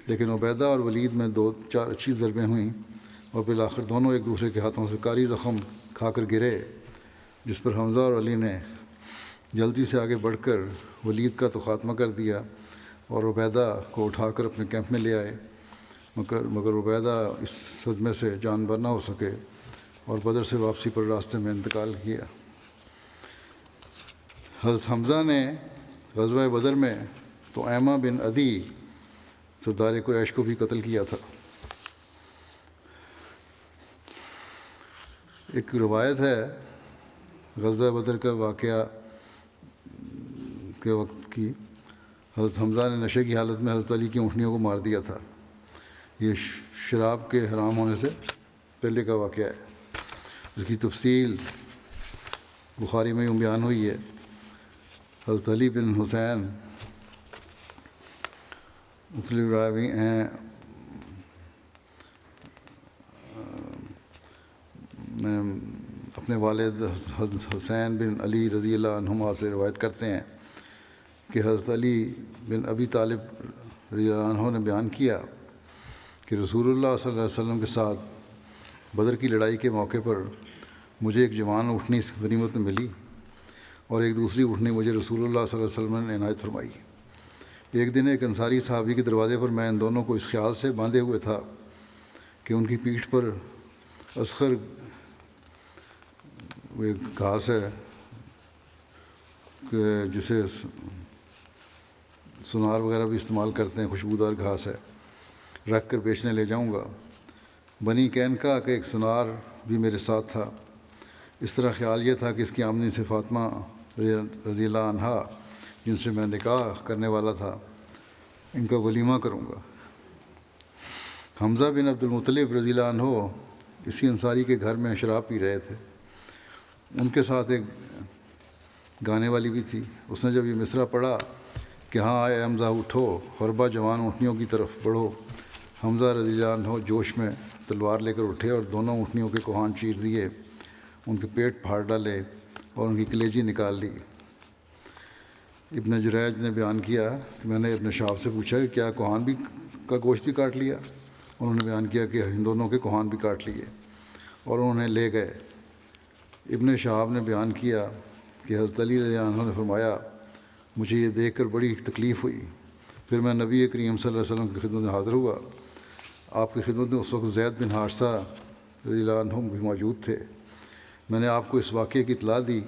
لیکن عبیدہ اور ولید میں 2-4 اچھی ضربیں ہوئیں، اور بالآخر دونوں ایک دوسرے کے ہاتھوں سے کاری زخم کھا کر گرے، جس پر حمزہ اور علی نے جلدی سے آگے بڑھ کر ولید کا تو خاتمہ کر دیا اور عبیدہ کو اٹھا کر اپنے کیمپ میں لے آئے، مگر عبیدہ اس صدمے سے جان بر نہ ہو سکے اور بدر سے واپسی پر راستے میں انتقال کیا۔ حضرت حمزہ نے غزوہ بدر میں تو ایمہ بن عدی سردار قریش کو بھی قتل کیا تھا۔ ایک روایت ہے غزوہ بدر کا واقعہ کے وقت کی، حضرت حمزہ نے نشے کی حالت میں حضرت علی کی اونٹنیوں کو مار دیا تھا۔ یہ شراب کے حرام ہونے سے پہلے کا واقعہ ہے، جس کی تفصیل بخاری میں یوں بیان ہوئی ہے۔ حضرت علی بن حسین مختلف راوی ہیں، میں اپنے والد حضرت حسین بن علی رضی اللہ عنہما سے روایت کرتے ہیں کہ حضرت علی بن ابی طالب رضی اللہ عنہ نے بیان کیا کہ رسول اللہ صلی اللہ علیہ وسلم کے ساتھ بدر کی لڑائی کے موقع پر مجھے ایک جوان اونٹنی غنیمت میں ملی، اور ایک دوسری اونٹنی مجھے رسول اللہ صلی اللہ علیہ وسلم نے عنایت فرمائی۔ ایک دن ایک انصاری صحابی کے دروازے پر میں ان دونوں کو اس خیال سے باندھے ہوئے تھا کہ ان کی پیٹھ پر اسخر وہ ایک گھاس ہے کہ جسے سنار وغیرہ بھی استعمال کرتے ہیں، خوشبودار گھاس ہے، رکھ کر بیچنے لے جاؤں گا۔ بنی کینکا کا ایک سنار بھی میرے ساتھ تھا۔ اس طرح خیال یہ تھا کہ اس کی آمدنی سے فاطمہ رضی اللہ عنہا جن سے میں نکاح کرنے والا تھا ان کا ولیمہ کروں گا۔ حمزہ بن عبد المطلب رضی اللہ عنہ اسی انصاری کے گھر میں شراب پی رہے تھے۔ ان کے ساتھ ایک گانے والی بھی تھی۔ اس نے جب یہ مصرع پڑھا کہ ہاں اے حمزہ اٹھو، حربہ جوان اونٹنیوں کی طرف بڑھو، حمزہ رضی اللہ عنہ جوش میں تلوار لے کر اٹھے اور دونوں اونٹنیوں کے کوہان چیر دیے، ان کے پیٹ پھاڑ ڈالے اور ان کی کلیجی نکال لی۔ ابن جریج نے بیان کیا کہ میں نے ابن شہاب سے پوچھا کہ کیا کوہان بھی کا گوشت بھی کاٹ لیا؟ انہوں نے بیان کیا کہ ان دونوں کے کوہان بھی کاٹ لیے اور انہیں لے گئے۔ ابن شہاب نے بیان کیا کہ حضرت علی رضی اللہ عنہ نے فرمایا، مجھے یہ دیکھ کر بڑی تکلیف ہوئی۔ پھر میں نبی کریم صلی اللہ علیہ وسلم کی خدمت میں حاضر ہوا۔ آپ کی خدمت میں اس وقت زید بن حارثہ رضی اللہ عنہ بھی موجود تھے۔ میں نے آپ کو اس واقعے کی اطلاع دی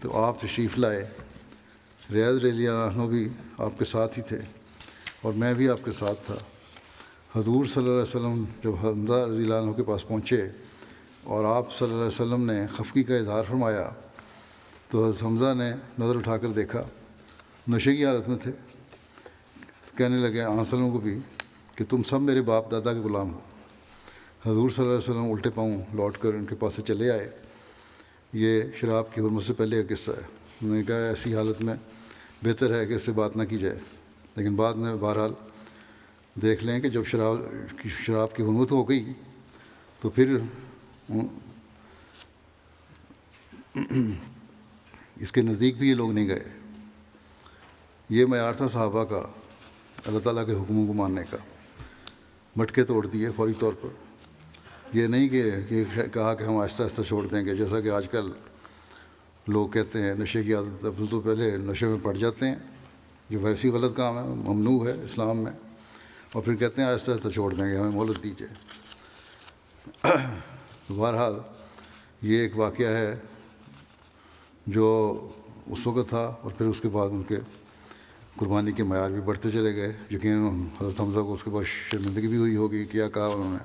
تو آپ تشریف لائے۔ ریاض رضی اللہ عنہ بھی آپ کے ساتھ ہی تھے اور میں بھی آپ کے ساتھ تھا۔ حضور صلی اللہ علیہ وسلم جب حمزہ رضی اللہ عنہ کے پاس پہنچے اور آپ صلی اللہ علیہ وسلم نے خفگی کا اظہار فرمایا تو حضرت حمزہ نے نظر اٹھا کر دیکھا، نشے کی حالت میں تھے۔ کہنے لگے آن وسلم کو بھی کہ تم سب میرے باپ دادا کے غلام ہو۔ حضور صلی اللہ علیہ وسلم الٹے پاؤں لوٹ کر ان کے پاس سے چلے آئے۔ یہ شراب کی حرمت سے پہلے کا قصہ ہے۔ انہوں نے کہا ایسی حالت میں بہتر ہے کہ اس سے بات نہ کی جائے، لیکن بعد میں بہرحال دیکھ لیں کہ جب شراب کی حرمت ہو گئی تو پھر اس کے نزدیک بھی یہ لوگ نہیں گئے۔ یہ معیار تھا صحابہ کا اللہ تعالیٰ کے حکموں کو ماننے کا، مٹکے توڑ دیے فوری طور پر۔ یہ نہیں کہ کہا کہ ہم آہستہ آہستہ چھوڑ دیں گے، جیسا کہ آج کل لوگ کہتے ہیں نشے کی عادت تو پہلے نشے میں پڑ جاتے ہیں، جو ویسی غلط کام ہے، ممنوع ہے اسلام میں، اور پھر کہتے ہیں آہستہ آہستہ چھوڑ دیں گے، ہمیں مہلت دیجیے۔ بہرحال یہ ایک واقعہ ہے جو اس وقت تھا، اور پھر اس کے بعد ان کے قربانی کے معیار بھی بڑھتے چلے گئے۔ یقیناً حضرت حمزہ کو اس کے بعد شرمندگی بھی ہوئی ہوگی، کیا کہا انہوں نے۔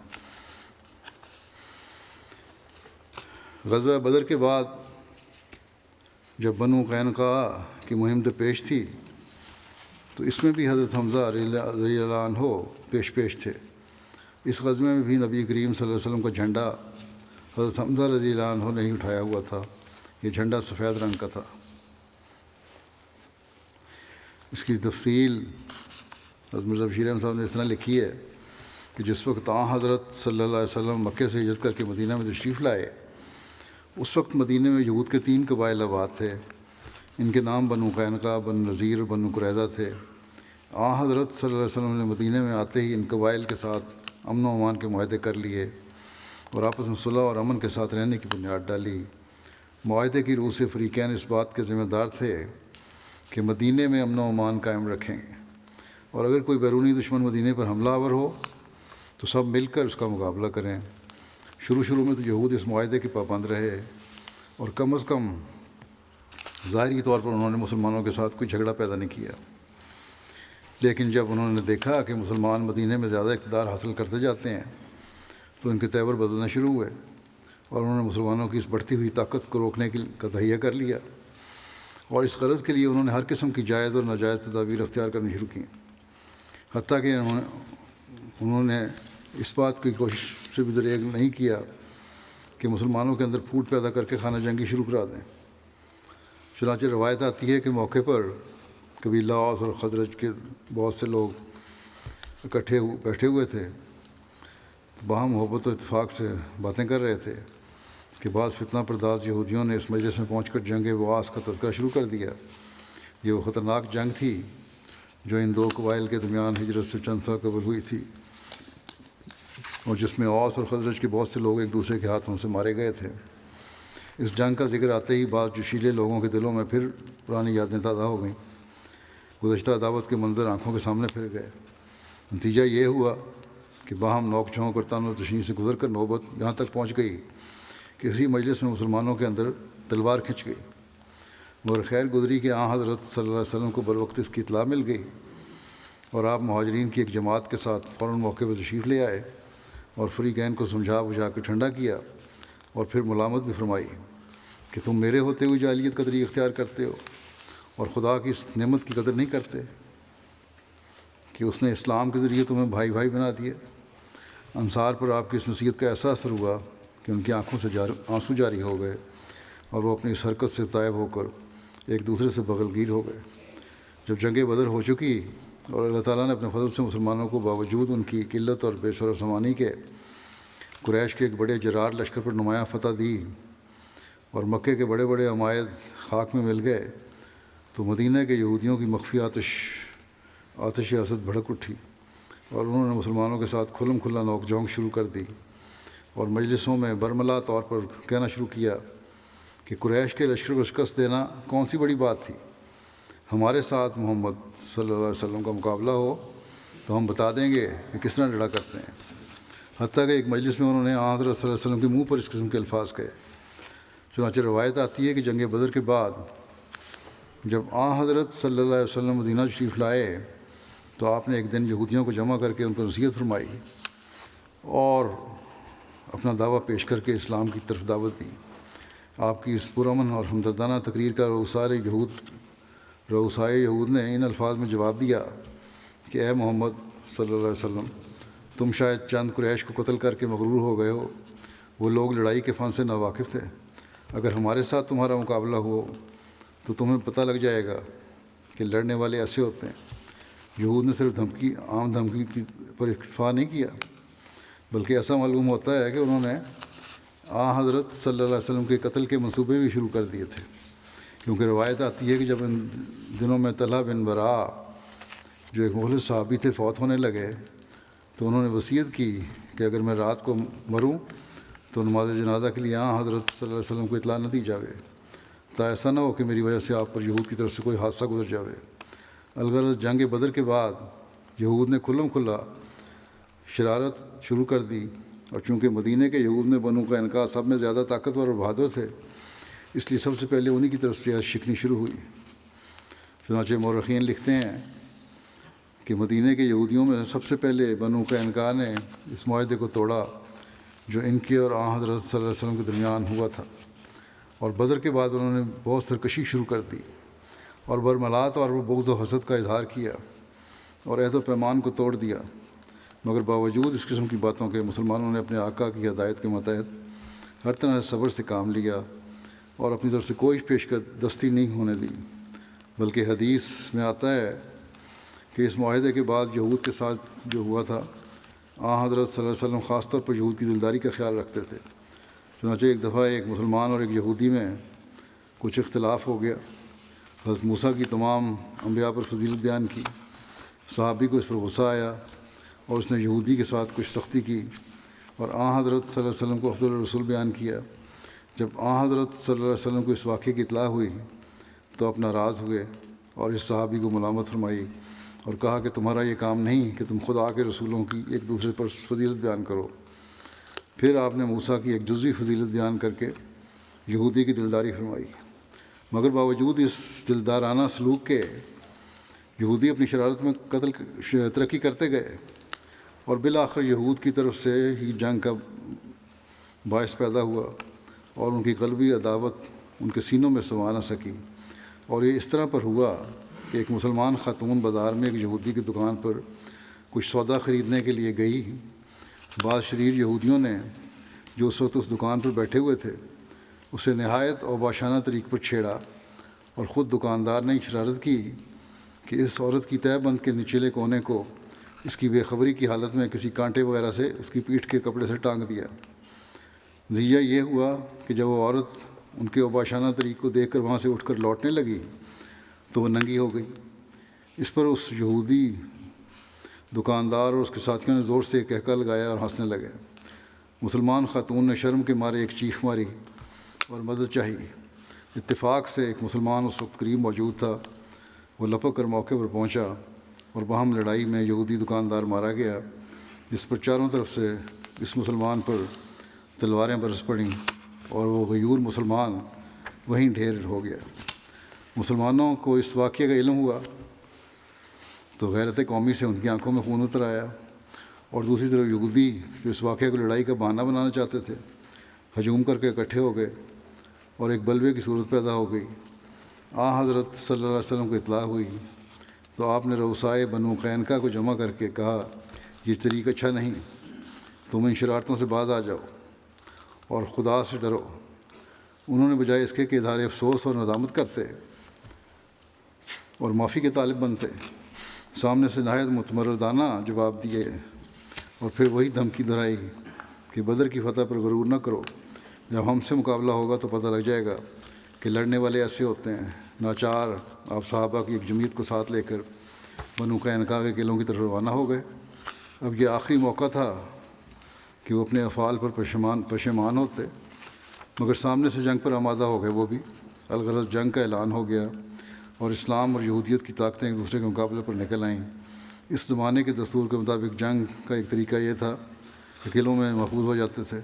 غزوہ بدر کے بعد جب بنو قینقاع کی مہم درپیش تھی تو اس میں بھی حضرت حمزہ رضی اللہ عنہ پیش تھے۔ اس غزوے میں بھی نبی کریم صلی اللہ علیہ وسلم کا جھنڈا حضرت حمزہ رضی اللہ عنہ نے ہی اٹھایا ہوا تھا۔ یہ جھنڈا سفید رنگ کا تھا۔ اس کی تفصیل حضرت مرزا بشیر احمد صاحب نے اس طرح لکھی ہے کہ جس وقت حضرت صلی اللہ علیہ وسلم مکے سے ہجرت کر کے مدینہ میں تشریف لائے، اس وقت مدینہ میں یہود کے 3 قبائل آباد تھے۔ ان کے نام بنو قینقاع، بنو نذیر اور بنو قریظہ تھے۔ حضرت صلی اللہ علیہ وسلم نے مدینہ میں آتے ہی ان قبائل کے ساتھ امن و امان کے معاہدے کر لیے اور آپس میں صلح اور امن کے ساتھ رہنے کی بنیاد ڈالی۔ معاہدے کی روح سے فریقین اس بات کے ذمہ دار تھے کہ مدینہ میں امن و امان قائم رکھیں، اور اگر کوئی بیرونی دشمن مدینہ پر حملہ آور ہو تو سب مل کر اس کا مقابلہ کریں۔ شروع میں تو یہود اس معاہدے کے پابند رہے، اور کم از کم ظاہری طور پر انہوں نے مسلمانوں کے ساتھ کوئی جھگڑا پیدا نہیں کیا۔ لیکن جب انہوں نے دیکھا کہ مسلمان مدینہ میں زیادہ اقتدار حاصل کرتے جاتے ہیں تو ان کے تیور بدلنا شروع ہوئے، اور انہوں نے مسلمانوں کی اس بڑھتی ہوئی طاقت کو روکنے کا تہیہ کر لیا، اور اس غرض کے لیے انہوں نے ہر قسم کی جائز اور ناجائز تدابیر اختیار کرنی شروع کیں، حتیٰ کہ انہوں نے اس بات کی کوشش سے بھی دریغ نہیں کیا کہ مسلمانوں کے اندر پھوٹ پیدا کر کے خانہ جنگی شروع کرا دیں۔ چنانچہ روایت آتی ہے کہ موقع پر قبیلہ اوس اور خزرج کے بہت سے لوگ بیٹھے ہوئے تھے، باہم محبت و اتفاق سے باتیں کر رہے تھے کہ بعض فتنہ پرداز یہودیوں نے اس مجلس میں پہنچ کر جنگ بواس کا تذکرہ شروع کر دیا۔ یہ وہ خطرناک جنگ تھی جو ان 2 قبائل کے درمیان ہجرت سے چند سال قبل ہوئی تھی، اور جس میں اوس اور خزرج کے بہت سے لوگ ایک دوسرے کے ہاتھوں سے مارے گئے تھے۔ اس جنگ کا ذکر آتے ہی بعض جوشیلے لوگوں کے دلوں میں پھر پرانی یادیں تازہ ہو گئیں۔ گزشتہ عداوت کے منظر آنکھوں کے سامنے پھر گئے۔ نتیجہ یہ ہوا کہ باہم نوک جھونک اور تان و تشنیع سے گزر کر نوبت یہاں تک پہنچ گئی کہ اسی مجلس میں مسلمانوں کے اندر تلوار کھنچ گئی، مگر خیر گزری کہ حضرت صلی اللہ علیہ وسلم کو بروقت اس کی اطلاع مل گئی، اور آپ مہاجرین کی ایک جماعت کے ساتھ فوراً موقع پر تشریف لے آئے اور فریقین کو سمجھا بجھا کے ٹھنڈا کیا، اور پھر ملامت بھی فرمائی کہ تم میرے ہوتے ہوئے جاہلیت کا طریقہ اختیار کرتے ہو اور خدا کی اس نعمت کی قدر نہیں کرتے کہ اس نے اسلام کے ذریعے تمہیں بھائی بھائی بنا دیا۔ انصار پر آپ کی اس نصیحت کا ایسا اثر ہوا کہ ان کی آنکھوں سے آنسو جاری ہو گئے، اور وہ اپنی اس حرکت سے طائب ہو کر ایک دوسرے سے بغل گیر ہو گئے۔ جب جنگ بدر ہو چکی اور اللہ تعالیٰ نے اپنے فضل سے مسلمانوں کو باوجود ان کی قلت اور بے شور و سمانی کے قریش کے ایک بڑے جرار لشکر پر نمایاں فتح دی، اور مکے کے بڑے بڑے عمائد خاک میں مل گئے، تو مدینہ کے یہودیوں کی مخفی آتش حسد بھڑک اٹھی، اور انہوں نے مسلمانوں کے ساتھ کھلم کھلا نوک جھونک شروع کر دی، اور مجلسوں میں برملا طور پر کہنا شروع کیا کہ قریش کے لشکر کو شکست دینا کون سی بڑی بات تھی، ہمارے ساتھ محمد صلی اللہ علیہ وسلم کا مقابلہ ہو تو ہم بتا دیں گے کہ کس طرح لڑا کرتے ہیں۔ حتیٰ کہ ایک مجلس میں انہوں نے حضرت صلی اللہ علیہ وسلم کے منہ پر اس قسم کے الفاظ کہے۔ چنانچہ روایت آتی ہے کہ جنگ بدر کے بعد جب حضرت صلی اللہ علیہ وسلم مدینہ شریف لائے تو آپ نے ایک دن یہودیوں کو جمع کر کے ان کو نصیحت فرمائی اور اپنا دعویٰ پیش کر کے اسلام کی طرف دعوت دی۔ آپ کی اس پرامن اور ہمدردانہ تقریر کا رؤسائے یہود نے ان الفاظ میں جواب دیا کہ اے محمد صلی اللہ علیہ وسلم، تم شاید چند قریش کو قتل کر کے مغرور ہو گئے ہو، وہ لوگ لڑائی کے فن سے ناواقف تھے، اگر ہمارے ساتھ تمہارا مقابلہ ہو تو تمہیں پتہ لگ جائے گا کہ لڑنے والے ایسے ہوتے ہیں۔ یہود نے صرف عام دھمکی پر اکتفا نہیں کیا، بلکہ ایسا معلوم ہوتا ہے کہ انہوں نے حضرت صلی اللہ علیہ وسلم کے قتل کے منصوبے بھی شروع کر دیے تھے، کیونکہ روایت آتی ہے کہ جب ان دنوں میں طلحہ بن برا جو ایک مخلص صحابی تھے فوت ہونے لگے تو انہوں نے وصیت کی کہ اگر میں رات کو مروں تو نماز جنازہ کے لیے حضرت صلی اللہ علیہ وسلم کو اطلاع نہ دی جاوے، تا ایسا نہ ہو کہ میری وجہ سے آپ پر یہود کی طرف سے کوئی حادثہ گزر جاوے۔ الغرض جنگ بدر کے بعد یہود نے کھلم کھلا شرارت شروع کر دی، اور چونکہ مدینہ کے یہود میں بنو قینقاع سب میں زیادہ طاقتور اور بہادر تھے، اس لیے سب سے پہلے انہی کی طرف سے شکنی شروع ہوئی۔ چنانچہ مورخین لکھتے ہیں کہ مدینہ کے یہودیوں میں سب سے پہلے بنو قینقاع نے اس معاہدے کو توڑا جو ان کے اور حضرت صلی اللہ علیہ وسلم کے درمیان ہوا تھا، اور بدر کے بعد انہوں نے بہت سرکشی شروع کر دی اور برملات اور بغض و حسد کا اظہار کیا اور عہد و پیمان کو توڑ دیا، مگر باوجود اس قسم کی باتوں کے مسلمانوں نے اپنے آقا کی ہدایت کے متحد ہر طرح سے صبر سے کام لیا اور اپنی طرف سے کوئی پیش دستی نہیں ہونے دی، بلکہ حدیث میں آتا ہے کہ اس معاہدے کے بعد یہود کے ساتھ جو ہوا تھا حضرت صلی اللہ علیہ وسلم خاص طور پر یہود کی دلداری کا خیال رکھتے تھے۔ چنانچہ ایک دفعہ ایک مسلمان اور ایک یہودی میں کچھ اختلاف ہو گیا۔ حضرت موسیٰ کی تمام انبیاء پر فضیلت بیان کی، صحابی کو اس پر غصہ آیا اور اس نے یہودی کے ساتھ کچھ سختی کی اور حضرت صلی اللہ علیہ وسلم کو افضل الرسول بیان کیا۔ جب حضرت صلی اللہ علیہ وسلم کو اس واقعے کی اطلاع ہوئی تو آپ ناراض ہوئے اور اس صحابی کو ملامت فرمائی اور کہا کہ تمہارا یہ کام نہیں کہ تم خدا کے رسولوں کی ایک دوسرے پر فضیلت بیان کرو۔ پھر آپ نے موسیٰ کی ایک جزوی فضیلت بیان کر کے یہودی کی دلداری فرمائی، مگر باوجود اس دلدارانہ سلوک کے یہودی اپنی شرارت میں ترقی کرتے گئے اور بالآخر یہود کی طرف سے ہی جنگ کا باعث پیدا ہوا اور ان کی قلبی عداوت ان کے سینوں میں سما نہ سکی، اور یہ اس طرح پر ہوا کہ ایک مسلمان خاتون بازار میں ایک یہودی کی دکان پر کچھ سودا خریدنے کے لیے گئی۔ بعض شریر یہودیوں نے جو اس وقت اس دکان پر بیٹھے ہوئے تھے اسے نہایت اوباشانہ طریق پر چھیڑا، اور خود دکاندار نے شرارت کی کہ اس عورت کی تہہ بند کے نچلے کونے کو اس کی بے خبری کی حالت میں کسی کانٹے وغیرہ سے اس کی پیٹھ کے کپڑے سے ٹانگ دیا۔ نتیجہ یہ ہوا کہ جب وہ عورت ان کے اوباشانہ طریق کو دیکھ کر وہاں سے اٹھ کر لوٹنے لگی تو وہ ننگی ہو گئی۔ اس پر اس یہودی دکاندار اور اس کے ساتھیوں نے زور سے کہکا لگایا اور ہنسنے لگے۔ مسلمان خاتون نے شرم کے مارے ایک چیخ ماری اور مدد چاہی۔ اتفاق سے ایک مسلمان اس وقت قریب موجود تھا، وہ لپک کر موقع پر پہنچا اور باہم لڑائی میں یہودی دکاندار مارا گیا، جس پر چاروں طرف سے اس مسلمان پر تلواریں برس پڑیں اور وہ غیور مسلمان وہیں ڈھیر ہو گیا۔ مسلمانوں کو اس واقعے کا علم ہوا تو غیرت قومی سے ان کی آنکھوں میں خون اتر آیا، اور دوسری طرف یہودی جو اس واقعے کو لڑائی کا بہانہ بنانا چاہتے تھے ہجوم کر کے اکٹھے ہو گئے اور ایک بلوے کی صورت پیدا ہو گئی۔ حضرت صلی اللہ علیہ وسلم کو اطلاع ہوئی تو آپ نے رؤسائے بنو قینقاع کو جمع کر کے کہا یہ طریق اچھا نہیں، تم ان شرارتوں سے باز آ جاؤ اور خدا سے ڈرو۔ انہوں نے بجائے اس کے کہ اظہار افسوس اور ندامت کرتے اور معافی کے طالب بنتے، سامنے سے نہایت متمردانہ جواب دیے اور پھر وہی دھمکی دہرائی کہ بدر کی فتح پر غرور نہ کرو، جب ہم سے مقابلہ ہوگا تو پتہ لگ جائے گا کہ لڑنے والے ایسے ہوتے ہیں۔ ناچار آپ صحابہ کی ایک جمعیت کو ساتھ لے کر بنو قینقاع کے قلعوں کی طرف روانہ ہو گئے۔ اب یہ آخری موقع تھا کہ وہ اپنے افعال پر پشیمان ہوتے، مگر سامنے سے جنگ پر آمادہ ہو گئے وہ بھی۔ الغرض جنگ کا اعلان ہو گیا اور اسلام اور یہودیت کی طاقتیں ایک دوسرے کے مقابلے پر نکل آئیں۔ اس زمانے کے دستور کے مطابق جنگ کا ایک طریقہ یہ تھا کہ قلعوں میں محفوظ ہو جاتے تھے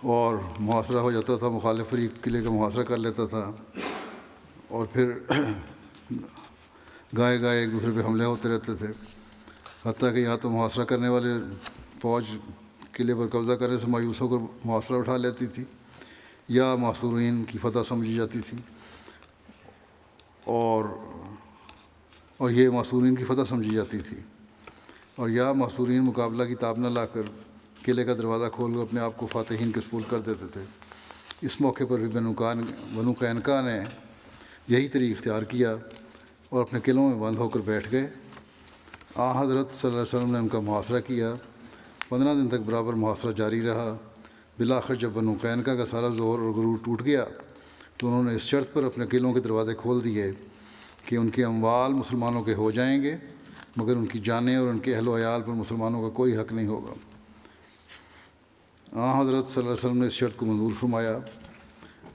اور محاصرہ ہو جاتا تھا، مخالف فریق قلعے کا محاصرہ کر لیتا تھا اور پھر گائے گائے ایک دوسرے پہ حملے ہوتے رہتے تھے، حتیٰ کہ یا تو محاصرہ کرنے والے فوج قلعے پر قبضہ کرنے سے مایوس ہو کر محاصرہ اٹھا لیتی تھی، یا محصورین کی فتح سمجھی جاتی تھی اور یہ محصورین کی فتح سمجھی جاتی تھی، اور یا محصورین مقابلہ کی تاب نہ لا کر قلعے کا دروازہ کھول کر اپنے آپ کو فاتحین کے سپرد کر دیتے تھے۔ اس موقع پر بھی بنو قینقاع نے یہی طریق اختیار کیا اور اپنے قلعوں میں بند ہو کر بیٹھ گئے۔ حضرت صلی اللہ علیہ وسلم نے ان کا محاصرہ کیا۔ 15 دن تک برابر محاصرہ جاری رہا، بالآخر جب بنو قینقاع کا سارا زور اور غرور ٹوٹ گیا تو انہوں نے اس شرط پر اپنے قلعوں کے دروازے کھول دیے کہ ان کے اموال مسلمانوں کے ہو جائیں گے، مگر ان کی جانیں اور ان کے اہل و عیال پر مسلمانوں کا کوئی حق نہیں ہوگا۔ حضرت صلی اللہ علیہ وسلم نے اس شرط کو منظور فرمایا،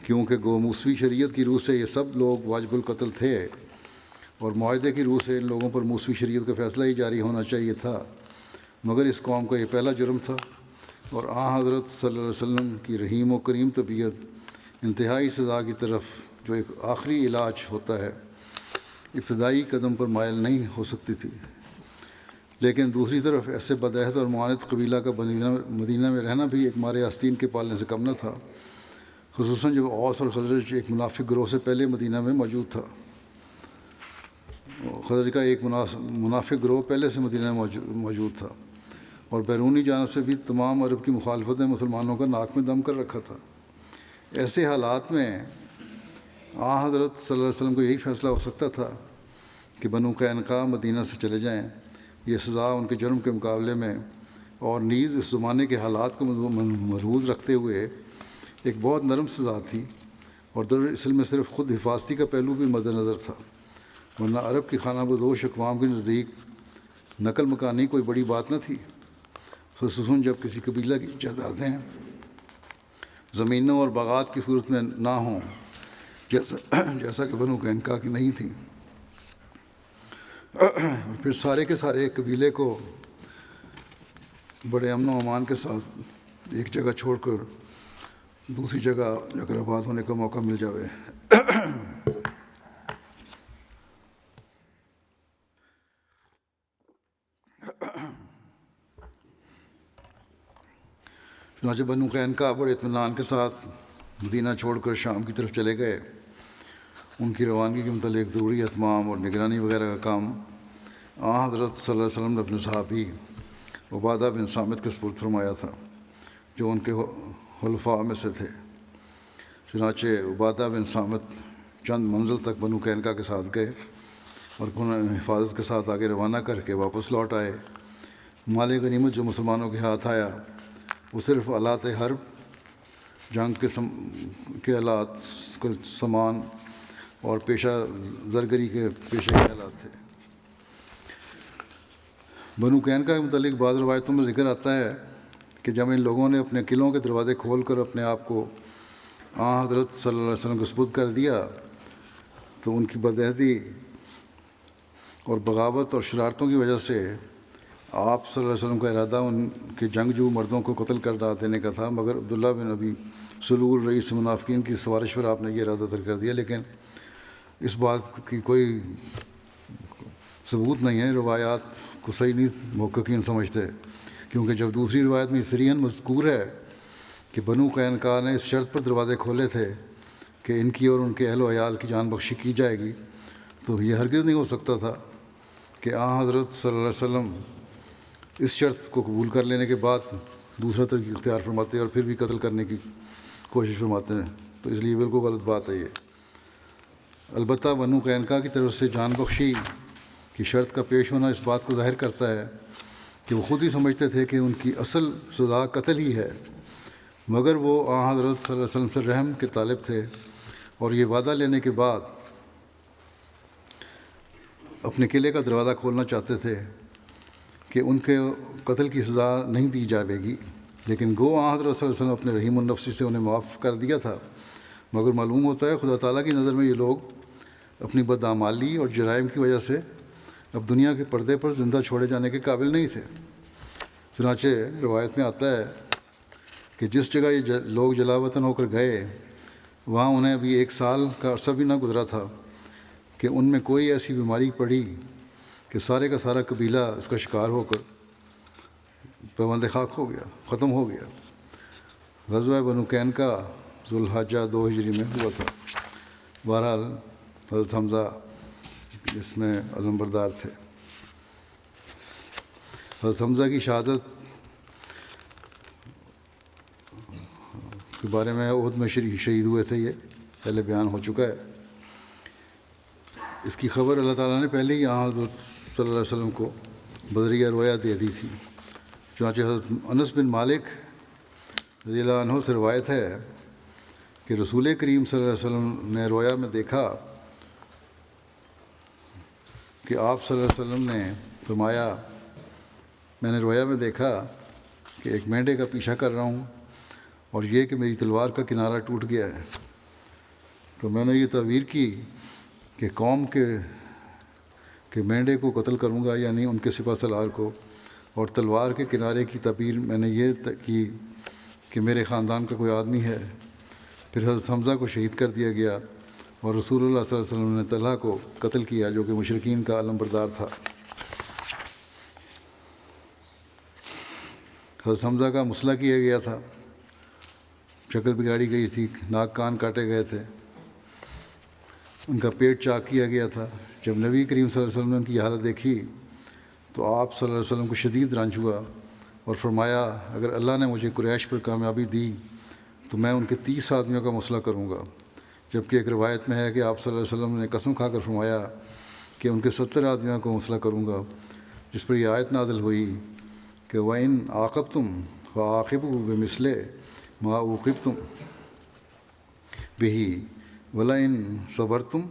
کیونکہ گو موسوی شریعت کی روح سے یہ سب لوگ واجب القتل تھے اور معاہدے کی روح سے ان لوگوں پر موسوی شریعت کا فیصلہ ہی جاری ہونا چاہیے تھا، مگر اس قوم کا یہ پہلا جرم تھا، اور حضرت صلی اللہ علیہ وسلم کی رحیم و کریم طبیعت انتہائی سزا کی طرف جو ایک آخری علاج ہوتا ہے ابتدائی قدم پر مائل نہیں ہو سکتی تھی۔ لیکن دوسری طرف ایسے بدعہد اور معاند قبیلہ کا مدینہ میں رہنا بھی ایک مارے آستین کے پالنے سے کم نہ تھا، خصوصاً جب اوس اور خزرج ایک منافق گروہ سے پہلے مدینہ میں موجود تھا۔ خزرج کا ایک منافق گروہ پہلے سے مدینہ میں موجود تھا، اور بیرونی جانب سے بھی تمام عرب کی مخالفت نے مسلمانوں کا ناک میں دم کر رکھا تھا۔ ایسے حالات میں حضرت صلی اللہ علیہ وسلم کو یہی فیصلہ ہو سکتا تھا کہ بنو قینقاع مدینہ سے چلے جائیں۔ یہ سزا ان کے جرم کے مقابلے میں اور نیز اس زمانے کے حالات کو ملحوظ رکھتے ہوئے ایک بہت نرم سزا تھی، اور دراصل میں صرف خود حفاظتی کا پہلو بھی مد نظر تھا، ورنہ عرب کی خانہ بدوش اقوام کے نزدیک نقل مکانی کوئی بڑی بات نہ تھی، خصوصاً جب کسی قبیلہ کی جائیدادیں زمینوں اور باغات کی صورت میں نہ ہوں، جیسا کہ بنو قینقاع کی نہیں تھیں۔ اور پھر سارے کے سارے قبیلے کو بڑے امن و امان کے ساتھ ایک جگہ چھوڑ کر دوسری جگہ جا کر آباد ہونے کا موقع مل جاوے۔ چنانچہ بنو قینقاع بڑے اطمینان کے ساتھ مدینہ چھوڑ کر شام کی طرف چلے گئے۔ ان کی روانگی کے متعلق ضروری اہتمام اور نگرانی وغیرہ کا کام حضرت صلی اللہ علیہ وسلم نے اپنے صحابی عبادہ بن صامت کے سپرد فرمایا تھا، جو ان کے حلفاء میں سے تھے۔ چنانچہ عبادہ بن صامت چند منزل تک بنو قینقاع کے ساتھ گئے اور انہیں حفاظت کے ساتھ آگے روانہ کر کے واپس لوٹ آئے۔ مال غنیمت جو مسلمانوں کے ہاتھ آیا وہ صرف آلات حرب، جنگ کے آلات، سامان اور پیشہ زرگری کے پیشے کے آلات تھے۔ بنو قینقاع کے متعلق بعض روایتوں میں ذکر آتا ہے کہ جب ان لوگوں نے اپنے قلعوں کے دروازے کھول کر اپنے آپ کو حضرت صلی اللہ علیہ وسلم کو سپرد کر دیا تو ان کی بدعہدی اور بغاوت اور شرارتوں کی وجہ سے آپ صلی اللہ علیہ وسلم کا ارادہ ان کے جنگجو مردوں کو قتل کر دینے کا تھا، مگر عبداللہ بن ابی سلول رئیس منافقین کی سفارش پر آپ نے یہ ارادہ ترک کر دیا۔ لیکن اس بات کی کوئی ثبوت نہیں ہے، روایات کو صحیح نہیں محققین سمجھتے، کیونکہ جب دوسری روایت میں صریحاً مذکور ہے کہ بنو قینقاع نے اس شرط پر دروازے کھولے تھے کہ ان کی اور ان کے اہل و عیال کی جان بخشی کی جائے گی، تو یہ ہرگز نہیں ہو سکتا تھا کہ حضرت صلی اللہ علیہ وسلم اس شرط کو قبول کر لینے کے بعد دوسرا طریقہ اختیار فرماتے اور پھر بھی قتل کرنے کی کوشش فرماتے ہیں، تو اس لیے بالکل غلط بات ہے یہ۔ البتہ بنو قینقاع کی طرف سے جان بخشی کی شرط کا پیش ہونا اس بات کو ظاہر کرتا ہے کہ وہ خود ہی سمجھتے تھے کہ ان کی اصل سزا قتل ہی ہے، مگر وہ حضرت صلی اللہ علیہ وسلم سے رحم کے طالب تھے، اور یہ وعدہ لینے کے بعد اپنے قلعے کا دروازہ کھولنا چاہتے تھے کہ ان کے قتل کی سزا نہیں دی جائے گی۔ لیکن گو حضرت صلی اللہ علیہ وسلم اپنے رحیم النفسی سے انہیں معاف کر دیا تھا، مگر معلوم ہوتا ہے خدا تعالیٰ کی نظر میں یہ لوگ اپنی بدعمالی اور جرائم کی وجہ سے اب دنیا کے پردے پر زندہ چھوڑے جانے کے قابل نہیں تھے۔ چنانچہ روایت میں آتا ہے کہ جس جگہ یہ لوگ جلا وطن ہو کر گئے وہاں انہیں ابھی 1 سال کا عرصہ بھی نہ گزرا تھا کہ ان میں کوئی ایسی بیماری پڑی کہ سارے کا سارا قبیلہ اس کا شکار ہو کر پیوند خاک ہو گیا، ختم ہو گیا۔ غزوہ بنو قینقاع ذوالحجہ 2 ہجری میں ہوا تھا۔ بہرحال حضرت حمزہ اس میں علمبردار تھے۔ حضرت حمزہ کی شہادت کے بارے میں احد میں شہید ہوئے تھے، یہ پہلے بیان ہو چکا ہے۔ اس کی خبر اللہ تعالیٰ نے پہلے ہی حضرت صلی اللہ علیہ وسلم کو بدریہ رویا دے دی تھی۔ چنانچہ حضرت انس بن مالک رضی اللہ عنہ سے روایت ہے کہ رسول کریم صلی اللہ علیہ وسلم نے رویا میں دیکھا کہ آپ صلی اللہ علیہ وسلم نے فرمایا، میں نے رویا میں دیکھا کہ ایک مینڈے کا پیچھا کر رہا ہوں اور یہ کہ میری تلوار کا کنارہ ٹوٹ گیا ہے۔ تو میں نے یہ تعبیر کی کہ قوم کے مینڈے کو قتل کروں گا، یعنی ان کے سپہ سالار کو، اور تلوار کے کنارے کی تعبیر میں نے یہ کی کہ میرے خاندان کا کوئی آدمی ہے۔ پھر حضرت حمزہ کو شہید کر دیا گیا اور رسول اللہ صلی اللہ علیہ وسلم نے طلحہ کو قتل کیا جو کہ مشرکین کا علم بردار تھا۔ حضرت حمزہ کا مسئلہ کیا گیا تھا، شکل بگاڑی گئی تھی، ناک کان کاٹے گئے تھے، ان کا پیٹ چاک کیا گیا تھا۔ جب نبی کریم صلی اللہ علیہ وسلم نے ان کی حالت دیکھی تو آپ صلی اللہ علیہ وسلم کو شدید رنج ہوا اور فرمایا، اگر اللہ نے مجھے قریش پر کامیابی دی تو میں ان کے 30 آدمیوں کا مسئلہ کروں گا۔ جبکہ ایک روایت میں ہے کہ آپ صلی اللہ علیہ وسلم نے قسم کھا کر فرمایا کہ ان کے 70 آدمیوں کو مسئلہ کروں گا، جس پر یہ آیت نازل ہوئی کہ وَإِنْ عَاقَبْتُمْ فَعَاقِبُوا بِمِثْلِ مَا عُوقِبْتُمْ بِهِ وَلَئِنْ صَبَرْتُمْ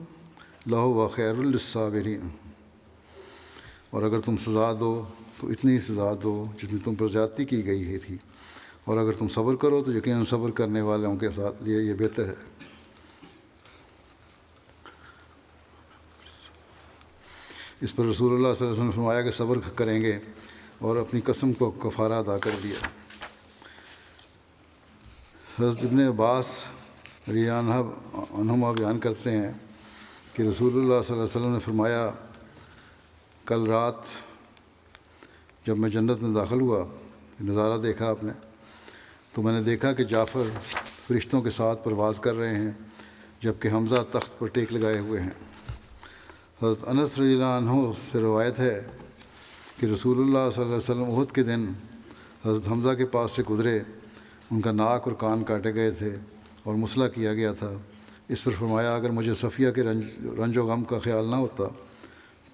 لَهُوَ خَيْرٌ لِلصَّابِرِينَ۔ اور اگر تم سزا دو تو اتنی سزا دو جتنی تم پر زیادتی کی گئی ہے تھی، اور اگر تم صبر کرو تو یقیناً صبر کرنے والوں کے ساتھ لیے یہ بہتر ہے۔ اس پر رسول اللہ صلی اللہ علیہ وسلم نے فرمایا کہ صبر کریں گے، اور اپنی قسم کو کفارہ ادا کر دیا۔ حضرت ابن عباس رضی اللہ عنہما بیان کرتے ہیں کہ رسول اللہ صلی اللہ علیہ وسلم نے فرمایا، کل رات جب میں جنت میں داخل ہوا، نظارہ دیکھا آپ نے، تو میں نے دیکھا کہ جعفر فرشتوں کے ساتھ پرواز کر رہے ہیں جبکہ حمزہ تخت پر ٹیک لگائے ہوئے ہیں۔ حضرت انس رضی اللہ عنہ سے روایت ہے کہ رسول اللہ صلی اللہ علیہ وسلم احد کے دن حضرت حمزہ کے پاس سے گزرے، ان کا ناک اور کان کاٹے گئے تھے اور مسئلہ کیا گیا تھا۔ اس پر فرمایا، اگر مجھے صفیہ کے رنج و غم کا خیال نہ ہوتا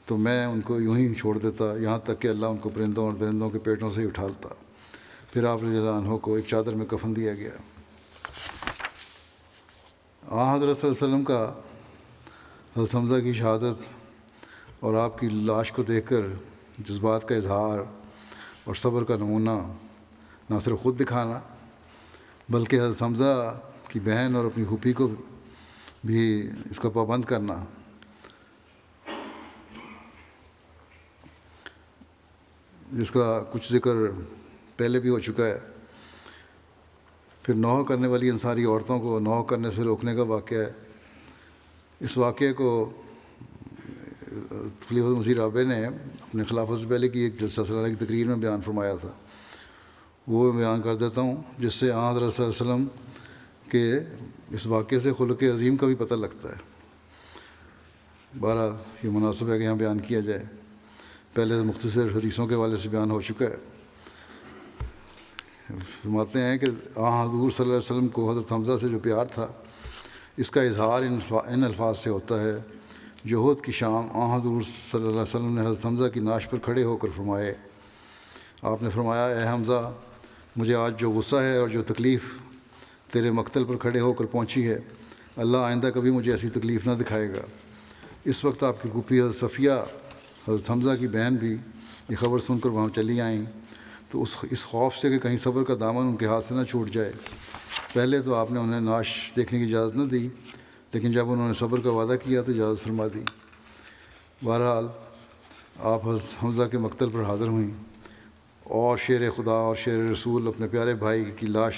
تو میں ان کو یوں ہی چھوڑ دیتا، یہاں تک کہ اللہ ان کو پرندوں اور درندوں کے پیٹوں سے ہی اٹھالتا۔ پھر آپ رضی اللہ عنہ کو ایک چادر میں کفن دیا گیا۔ حضرت صلی اللہ علیہ وسلم کا حضرت حمزہ کی شہادت اور آپ کی لاش کو دیکھ کر جذبات کا اظہار اور صبر کا نمونہ نہ صرف خود دکھانا بلکہ حضرت حمزہ کی بہن اور اپنی پھوپھی کو بھی اس کا پابند کرنا، جس کا کچھ ذکر پہلے بھی ہو چکا ہے۔ پھر نوح کرنے والی انصاری عورتوں کو نوح کرنے سے روکنے کا واقعہ ہے۔ اس واقعے کو خلیفۃ مسیح رابع نے اپنے خلافت سے پہلے کی ایک جلسہ سالانہ کی تقریر میں بیان فرمایا تھا، وہ بیان کر دیتا ہوں، جس سے حضرت صلی اللہ علیہ وسلم کے اس واقعے سے خلق عظیم کا بھی پتہ لگتا ہے۔ بہرحال یہ مناسب ہے کہ یہاں بیان کیا جائے، پہلے تو مختصر حدیثوں کے حوالے سے بیان ہو چکا ہے۔ فرماتے ہیں کہ حضور صلی اللہ علیہ وسلم کو حضرت حمزہ سے جو پیار تھا، اس کا اظہار ان الفاظ سے ہوتا ہے جو احد کی شام حضور صلی اللہ علیہ وسلم نے حضرت حمزہ کی ناش پر کھڑے ہو کر فرمائے۔ آپ نے فرمایا، اے حمزہ، مجھے آج جو غصہ ہے اور جو تکلیف تیرے مقتل پر کھڑے ہو کر پہنچی ہے، اللہ آئندہ کبھی مجھے ایسی تکلیف نہ دکھائے گا۔ اس وقت آپ کی پھوپھی حضرت صفیہ حضرت حمزہ کی بہن بھی یہ خبر سن کر وہاں چلی آئیں، تو اس خوف سے کہ کہیں صبر کا دامن ان کے ہاتھ سے نہ چھوٹ جائے، پہلے تو آپ نے انہیں ناش دیکھنے کی اجازت نہ دی، لیکن جب انہوں نے صبر کا وعدہ کیا تو اجازت فرما دی۔ بہرحال آپ حضرت حمزہ کے مقتل پر حاضر ہوئیں اور شیر خدا اور شیر رسول اپنے پیارے بھائی کی لاش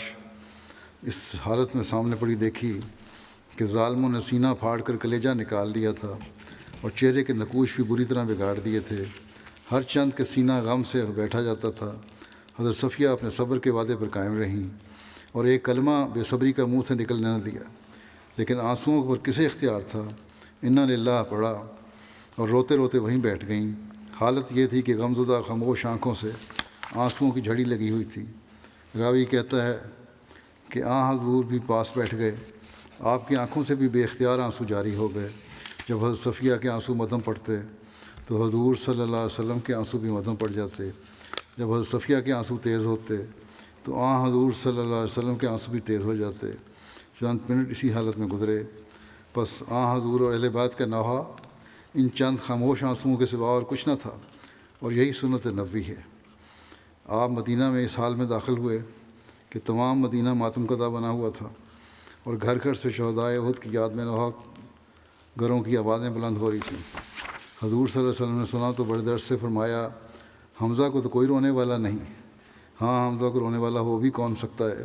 اس حالت میں سامنے پڑی دیکھی کہ ظالموں نے سینہ پھاڑ کر کلیجہ نکال لیا تھا اور چہرے کے نقوش بھی بری طرح بگاڑ دیے تھے، ہر چند کے سینہ غم سے بیٹھا جاتا تھا۔ حضرت صفیہ اپنے صبر کے وعدے پر قائم رہیں اور ایک کلمہ بے صبری کا منہ سے نکلنے نہ دیا، لیکن آنسوؤں پر کسے اختیار تھا، انا للہ پڑھا اور روتے روتے وہیں بیٹھ گئیں۔ حالت یہ تھی کہ غمزدہ خاموش آنکھوں سے آنسوؤں کی جھڑی لگی ہوئی تھی۔ راوی کہتا ہے کہ حضور بھی پاس بیٹھ گئے، آپ کی آنکھوں سے بھی بے اختیار آنسو جاری ہو گئے۔ جب حضرت صفیہ کے آنسو مدھم پڑتے تو حضور صلی اللہ علیہ وسلم کے آنسو بھی مدھم پڑ جاتے، جب حضرت صفیہ کے آنسو تیز ہوتے تو حضور صلی اللہ علیہ وسلم کے آنسو بھی تیز ہو جاتے. چند منٹ اسی حالت میں گزرے. بس حضور اور اہل بیت کا نوحہ ان چند خاموش آنسوؤں کے سوا اور کچھ نہ تھا، اور یہی سنت نبوی ہے. آپ مدینہ میں اس حال میں داخل ہوئے کہ تمام مدینہ ماتم کدہ بنا ہوا تھا، اور گھر گھر سے شہدائے احد کی یاد میں نوحہ گھروں کی آوازیں بلند ہو رہی تھیں. حضور صلی اللہ علیہ وسلم نے سنا تو بڑے درد سے فرمایا، حمزہ کو تو کوئی رونے والا نہیں. حمزہ کو رونے والا ہو بھی کون سکتا ہے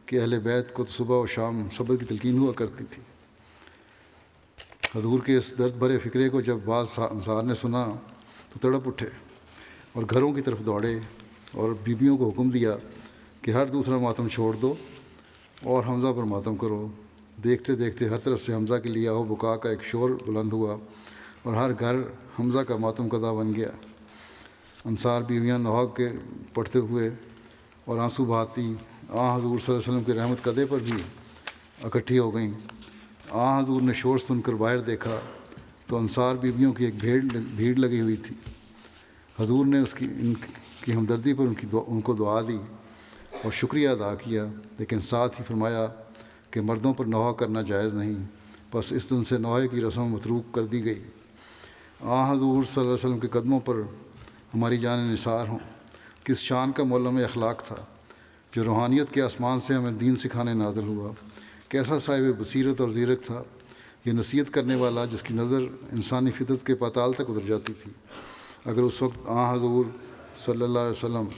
کہ اہل بیت کو تو صبح و شام صبر کی تلقین ہوا کرتی تھی. حضور کے اس درد بھرے فکرے کو جب بعض انصار نے سنا تو تڑپ اٹھے اور گھروں کی طرف دوڑے اور بیویوں کو حکم دیا کہ ہر دوسرا ماتم چھوڑ دو اور حمزہ پر ماتم کرو. دیکھتے دیکھتے ہر طرف سے حمزہ کے لیے آہو بکا کا ایک شور بلند ہوا اور ہر گھر حمزہ کا ماتم کدہ بن گیا. انصار بیویاں نوحہ کے پڑھتے ہوئے اور آنسو بہاتی حضور صلی اللہ علیہ وسلم کی رحمت قدے پر بھی اکٹھی ہو گئیں. حضور نے شور سن کر باہر دیکھا تو انصار بیویوں کی ایک بھیڑ لگی ہوئی تھی. حضور نے ان کی ہمدردی پر ان کو دعا دی اور شکریہ ادا کیا، لیکن ساتھ ہی فرمایا کہ مردوں پر نوحہ کرنا جائز نہیں. بس اس دن سے نوحے کی رسم متروک کر دی گئی. حضور صلی اللہ علیہ وسلم کے قدموں پر ہماری جان نثار ہوں. کس شان کا معلم اخلاق تھا جو روحانیت کے آسمان سے ہمیں دین سکھانے نازل ہوا. کیسا صاحب بصیرت اور زیرک تھا یہ نصیحت کرنے والا جس کی نظر انسانی فطرت کے پاتال تک اتر جاتی تھی. اگر اس وقت حضور صلی اللہ علیہ وسلم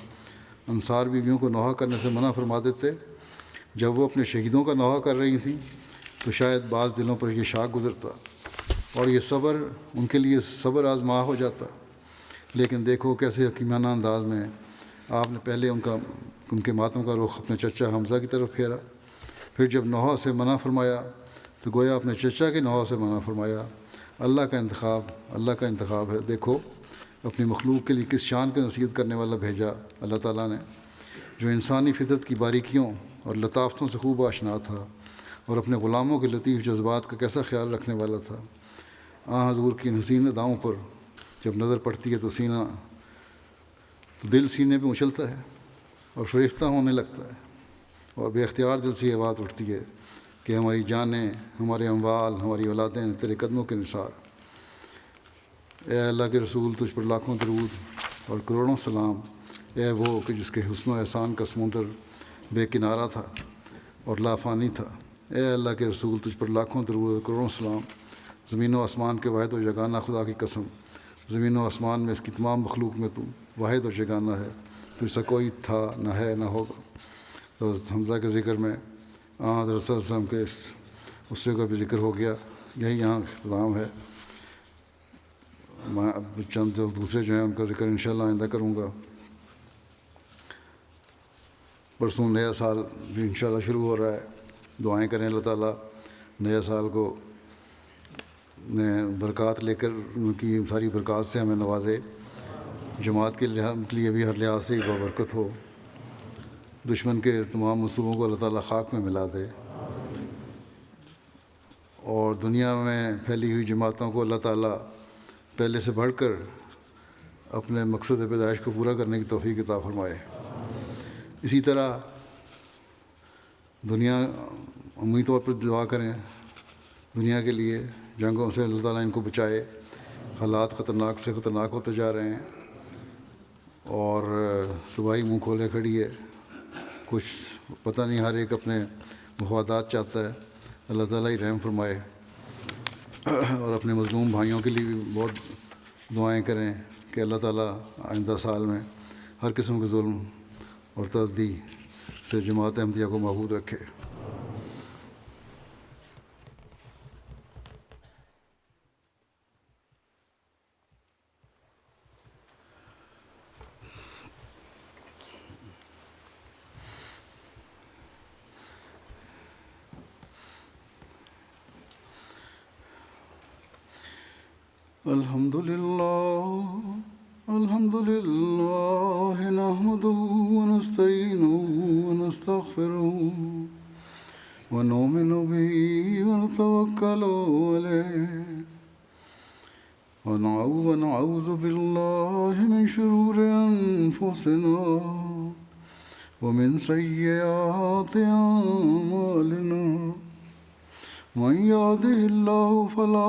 انصار بیویوں کو نوحہ کرنے سے منع فرما دیتے جب وہ اپنے شہیدوں کا نوحہ کر رہی تھیں تو شاید بعض دلوں پر یہ شاک گزرتا اور یہ صبر ان کے لیے صبر آزما ہو جاتا. لیکن دیکھو کیسے حکیمانہ انداز میں آپ نے پہلے ان کے ماتم کا رخ اپنے چچا حمزہ کی طرف پھیرا، پھر جب نوحہ سے منع فرمایا تو گویا اپنے چچا کے نوحہ سے منع فرمایا. اللہ کا انتخاب ہے. دیکھو اپنی مخلوق کے لیے کس شان کا نصیحت کرنے والا بھیجا اللہ تعالیٰ نے، جو انسانی فطرت کی باریکیوں اور لطافتوں سے خوب آشنا تھا اور اپنے غلاموں کے لطیف جذبات کا کیسا خیال رکھنے والا تھا. حضور کی حسین اداؤں پر جب نظر پڑتی ہے تو دل سینے پہ اچھلتا ہے اور فریفتہ ہونے لگتا ہے اور بے اختیار دل سے یہ بات اٹھتی ہے کہ ہماری جانیں، ہمارے اموال، ہماری اولادیں تیرے قدموں کے نثار. اے اللہ کے رسول تجھ پر لاکھوں درود اور کروڑوں سلام. اے وہ کہ جس کے حسن و احسان کا سمندر بے کنارہ تھا اور لافانی تھا. اے اللہ کے رسول تجھ پر لاکھوں درود اور کروڑوں سلام. زمین و آسمان کے واحد و یگانہ خدا کی قسم، زمین و آسمان میں اس کی تمام مخلوق میں تو واحد و یگانہ ہے، تجھ سے کوئی تھا نہ ہے نہ ہوگا. تو حمزہ کے ذکر میں حضرت صلی اللہ علیہ وسلم کے اس اسوے کا بھی ذکر ہو گیا. یہی یہاں اختتام ہے. میں اب چند جو دوسرے جو ہیں ان کا ذکر انشاءاللہ آئندہ کروں گا. پرسوں نیا سال بھی انشاءاللہ شروع ہو رہا ہے. دعائیں کریں اللہ تعالیٰ نیا سال کو برکات لے کر ان کی ساری برکات سے ہمیں نوازے. جماعت کے لیے بھی ہر لحاظ سے بابرکت ہو. دشمن کے تمام منصوبوں کو اللہ تعالیٰ خاک میں ملا دے اور دنیا میں پھیلی ہوئی جماعتوں کو اللہ تعالیٰ پہلے سے بڑھ کر اپنے مقصد پیدائش کو پورا کرنے کی توفیق عطا فرمائے. اسی طرح دنیا عمومی طور پر دعا کریں دنیا کے لیے. جنگوں سے اللہ تعالیٰ ان کو بچائے. حالات خطرناک سے خطرناک ہوتے جا رہے ہیں اور تباہی منہ کھولے کھڑی ہے. کچھ پتہ نہیں، ہر ایک اپنے مفادات چاہتا ہے. اللہ تعالیٰ ہی رحم فرمائے اور اپنے مظلوم بھائیوں کے لیے بھی بہت دعائیں کریں کہ اللہ تعالیٰ آئندہ سال میں ہر قسم کے ظلم اور تعدی سے جماعت احمدیہ کو محفوظ رکھے. الحمد لله نحمده ونستعينه ونستغفره ونؤمن به ونتوكل عليه ونعوذ بالله من شرور أنفسنا ومن سيئات أعمالنا من يهده الله فلا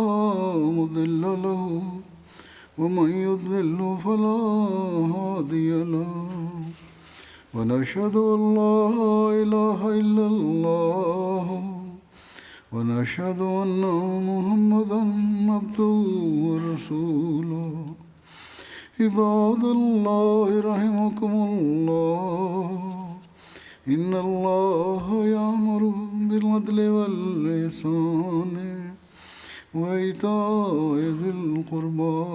مضل له ومن يضلل فلا هادي له ونشهد أن لا إله إلا الله ونشهد أن محمدا عبده ورسوله عباد الله رحمكم الله إن الله يأمر بالعدل والإحسان وإيتاء ذي القربى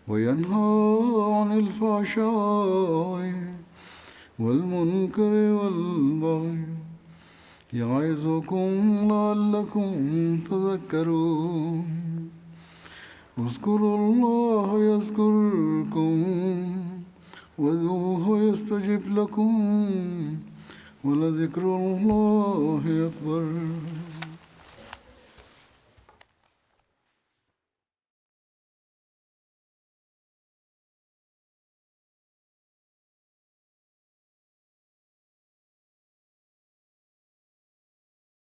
وينهى عن الفحشاء والمنكر والبغي يعظكم لعلكم تذكرون اذكروا الله يذكركم وادعوه يستجب لكم ولذكر الله أكبر